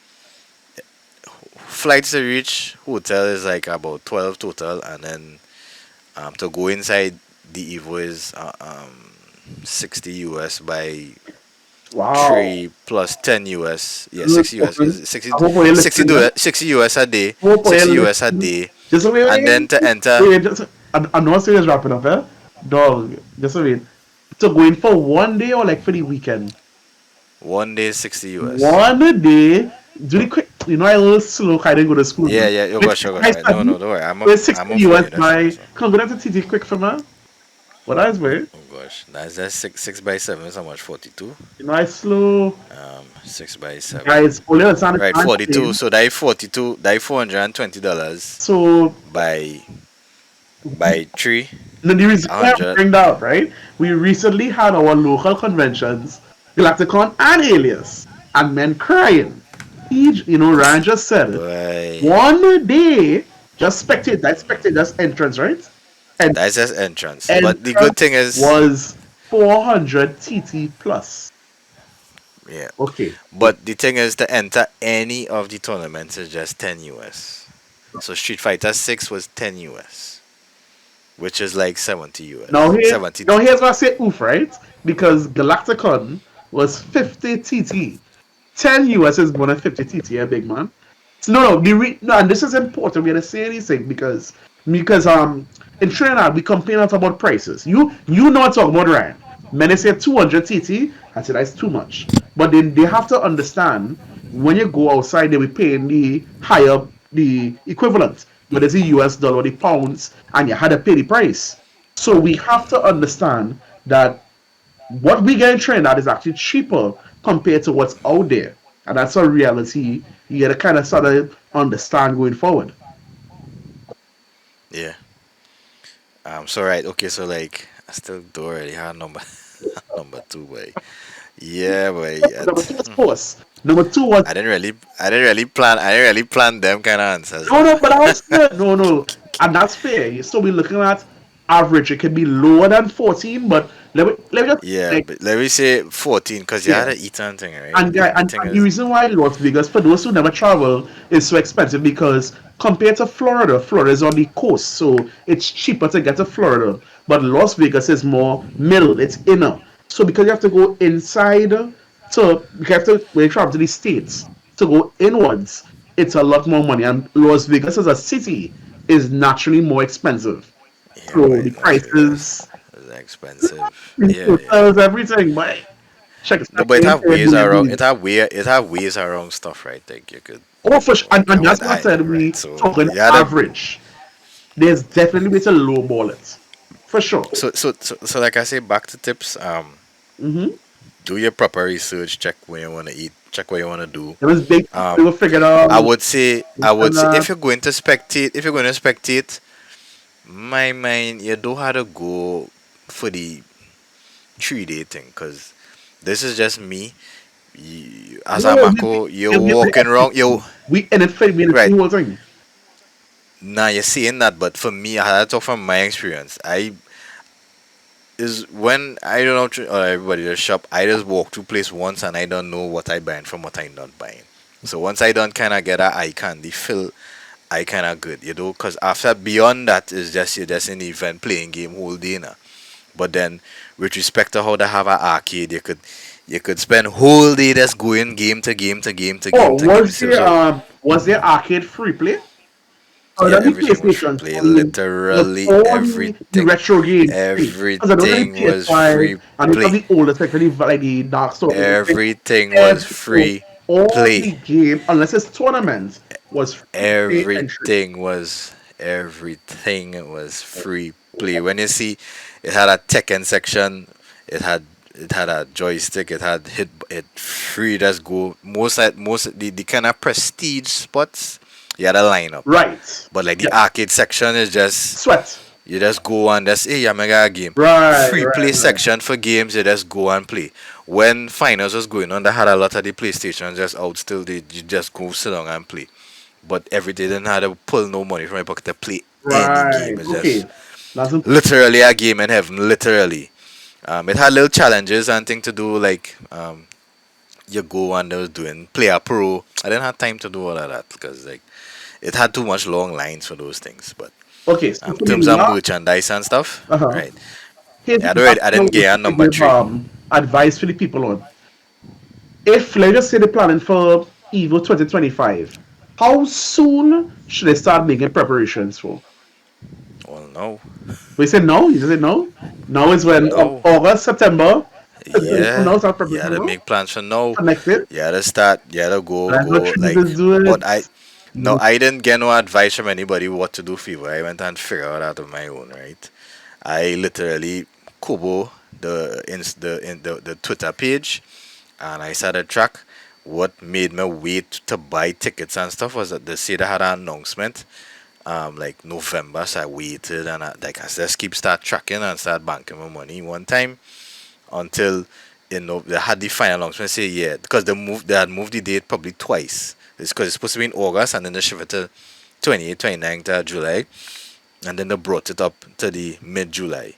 flights to reach hotel is like about 12 total, and then to go inside the Evo is 60 US by
Wow.
3 plus 10 US. Yeah,
Look,
60 US is 60,
I hope you're listening. Huh?
60 US a day.
I hope you're
60 US a
listening.
day.
Just
And then
wait,
to enter
wait, just, I know serious wrapping up, eh? Dog, just wait. So going for one day or like for the weekend?
one day 60 US.
One day, do the quick, I a little slow, I didn't go to school.
Yeah,
Man.
yeah, you
With
gosh, you gosh.
I
Right. No, no,
study,
don't worry.
with
I'm
60
up for
US
you. That's fine.
by,
That's fine.
come go down to TT quick for me. What I way?
Oh gosh, that's 6 by 7 is how much? 42.
I slow,
6 by 7.
guys, only understand
Right,
I'm
42.
saying.
So that 42, that $420
So,
by 3,
now the reason why I
100.
bring that up, right? We recently had our local conventions, Galacticon and Alias, and men crying. Ryan just said it.
Boy,
One day, just spectate, that spectate, that's entrance, right? And
that's just entrance. But the good thing
entrance
is,
was 400 TT plus.
yeah.
Okay.
But the thing is, to enter any of the tournaments is just 10 US. So Street Fighter 6 was 10 US, which is like 70
Now
US.
here,
70
now
TT.
here's what I say oof, right? Because Galacticon was 50 TT. 10 US is more than 50 TT, big man. So, no, and this is important. We're gonna say anything because in Trinidad we complain a lot about prices. You not talk about Ryan. Many say 200 TT. I said that's too much. But then they have to understand when you go outside, they will pay the equivalent, whether it's the US dollar or the pounds, and you had to pay the price. So we have to understand that what we get in Trinidad is actually cheaper compared to what's out there. And that's a reality you gotta kind of sort of understand going forward.
Yeah. So right, okay, so like I still do already have number number 2, boy. Yeah, boy.
Number two was force. Number two was
I didn't really plan them kind of answers
no,
though.
no, but I was fair. No, and that's fair. So we're looking at average. It can be lower than 14, but let me just
Yeah,
like
but let me say 14 because you had
yeah.
to eat something, right?
And, guy,
The
and,
thing
and the
is,
reason why Las Vegas, for those who never travel, is so expensive because compared to Florida, Florida is on the coast, so it's cheaper to get to Florida. But Las Vegas is more middle, it's inner. So because you have to go inside you have to when you travel to the states to go inwards, it's a lot more money. And Las Vegas as a city is naturally more expensive.
yeah,
So
boy,
the
Las Vegas
prices,
is expensive.
the
Yeah, yeah.
hotels, everything, but check it
No,
out.
but it have ways around.
Airbnb.
It have ways around stuff, right? Like you could,
Oh, for sure. And
okay, I
that's
went
what I
high,
said.
right?
We
So
talking
you had a
average. There's definitely way to lowball it. For sure.
so like I say, back to tips.
Mm-hmm.
Do your proper research. Check where you want to eat. Check what you want to do.
It was big. We
Um,
will figure it out.
I would say
That.
if you're going to spectate, my mind, you don't have to go for the 3 day thing, because this is just me. As a
No,
Mako, you're walking around.
we and it fit me in
Right.
the whole thing.
Now you're saying that, but for me, I had to talk from my experience. I is when I don't know everybody just shop. I just walk to place once and I don't know what I buying from what I'm not buying. So once I don't kind of get a eye candy feel, I kind of good, because after beyond that is just you're just in the event playing game whole day now. But then with respect to how they have an arcade, you could spend whole day just going game to game to game to
Oh,
game to game. So
was there arcade free play? Oh,
yeah,
that be
everything was free
PlayStation.
play.
So was
Literally
all the
everything.
retro games free. Because I don't know the
Everything was
PS5
free
and it's not
play.
the oldest, like the Dark Souls.
Everything was
Every, so
free
all
play.
the game, unless it's tournaments, was free play entry.
Everything was. Everything was free play. When you see, it had a Tekken section. It had it had a joystick. It had hit it free. Just go most the kind of prestige spots. You had a lineup,
Right.
but like the
Yes.
arcade section is just
Sweat.
you just go and just hey, I'm a game.
Right,
Free
right,
play
right.
section for games, you just go and play. When finals was going on, they had a lot of the PlayStation just out still. They you just go sit down and play. But every day didn't have to pull no money from my pocket to play any
Right.
game. It's
Okay.
just
That's important.
literally a game in heaven. Literally, it had little challenges and thing to do like you go and they was doing player pro. I didn't have time to do all of that because like it had too much long lines for those things. But
Okay, so
in
for the
terms of
last,
merchandise and stuff,
uh-huh.
right?
Here's
I
the
don't.
last
I
thing I
didn't get
want
a
to
number
give
three.
advice for the people on. If let's just say they're planning for EVO 2025, how soon should they start making preparations for?
Well, no,
We said no. You just said no. Now is when
no.
August, September. From
Yeah,
now start
you
preparation
gotta
now
make plans for now.
for next year.
You gotta start. You gotta
Let's not
go.
treat
Like,
this do
but
it.
I, no, I didn't get no advice from anybody what to do. Fever. I went and figured it out on my own. Right. I literally kubo the Twitter page, and I started track. What made me wait to buy tickets and stuff was that they said they had an announcement like November, so I waited and like I just keep start tracking and start banking my money one time until they had the final announcement say yeah because they had moved the date probably twice. It's because it's supposed to be in August and then they shifted to 28th, 29th of July and then they brought it up to the mid July.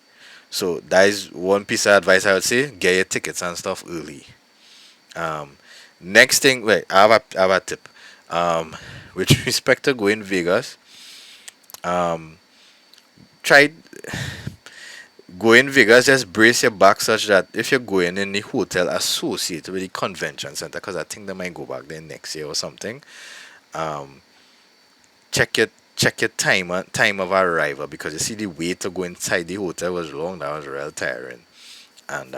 So that is one piece of advice I would say: get your tickets and stuff early. Um, next thing, wait, I have a tip. With respect to going Vegas, um, try go in Vegas, just brace your back such that if you're going in the hotel associated with the convention center, because I think they might go back there next year or something, um, check your time of arrival because you see the wait to go inside the hotel was long. That was real tiring, and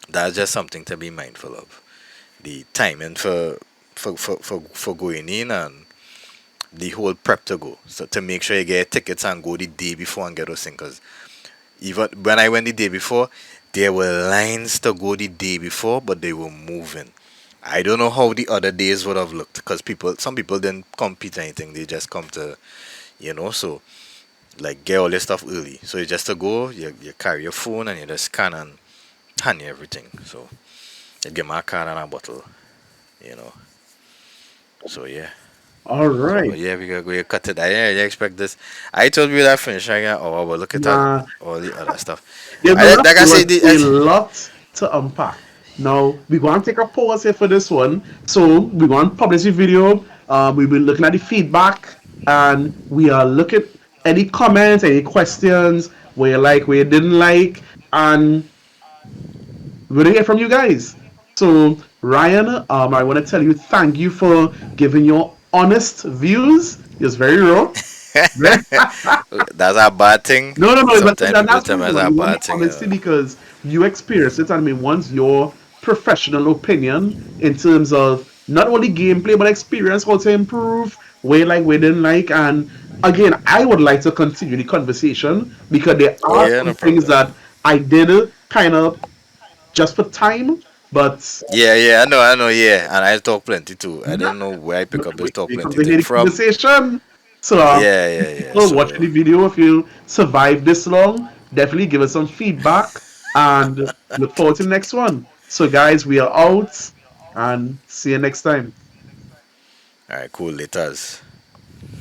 that's just something to be mindful of. The timing for going in and the whole prep to go. So to make sure you get tickets and go the day before and get those things. Because even when I went the day before, there were lines to go the day before, but they were moving. I don't know how the other days would have looked because some people didn't compete or anything. They just come to, so like get all your stuff early. So you just to go, you carry your phone and you just scan and hand you everything. So you get my card and a bottle, you know. So yeah.
All
So
right.
yeah, we gotta go cut it. I didn't really expect this. I told you that finish. I got but look at all,
Nah,
all the other stuff.
yeah,
I
no,
like I
there
say
was
the
a lot to unpack. Now, we're going to take a pause here for this one. So, we're going to publish the video. We'll be looking at the feedback and we are looking any comments, any questions, where you like, where you didn't like, and we're going to hear from you guys. So, Ryan, I want to tell you thank you for giving your honest views. It was very raw.
that's a bad thing.
No, no, no.
Sometimes people
That's
tell
what
me
we
that's
want.
a
We want
bad
the
thing.
honesty because you experience it. I mean, once your professional opinion in terms of not only gameplay but experience, how to improve, where like, where didn't like, and again, I would like to continue the conversation because there are
Yeah,
some
no
things
problem.
that I did kind of just for time, but
Yeah, I know, yeah. And I talk plenty too. I
yeah,
don't know where I pick up this talk
we come
plenty
to hear
thing
the
from.
conversation. So,
Yeah.
people watching
So
the video, if you survive this long, definitely give us some feedback and look forward to the next one. So, guys, we are out and see you next time.
all right, cool. Laters.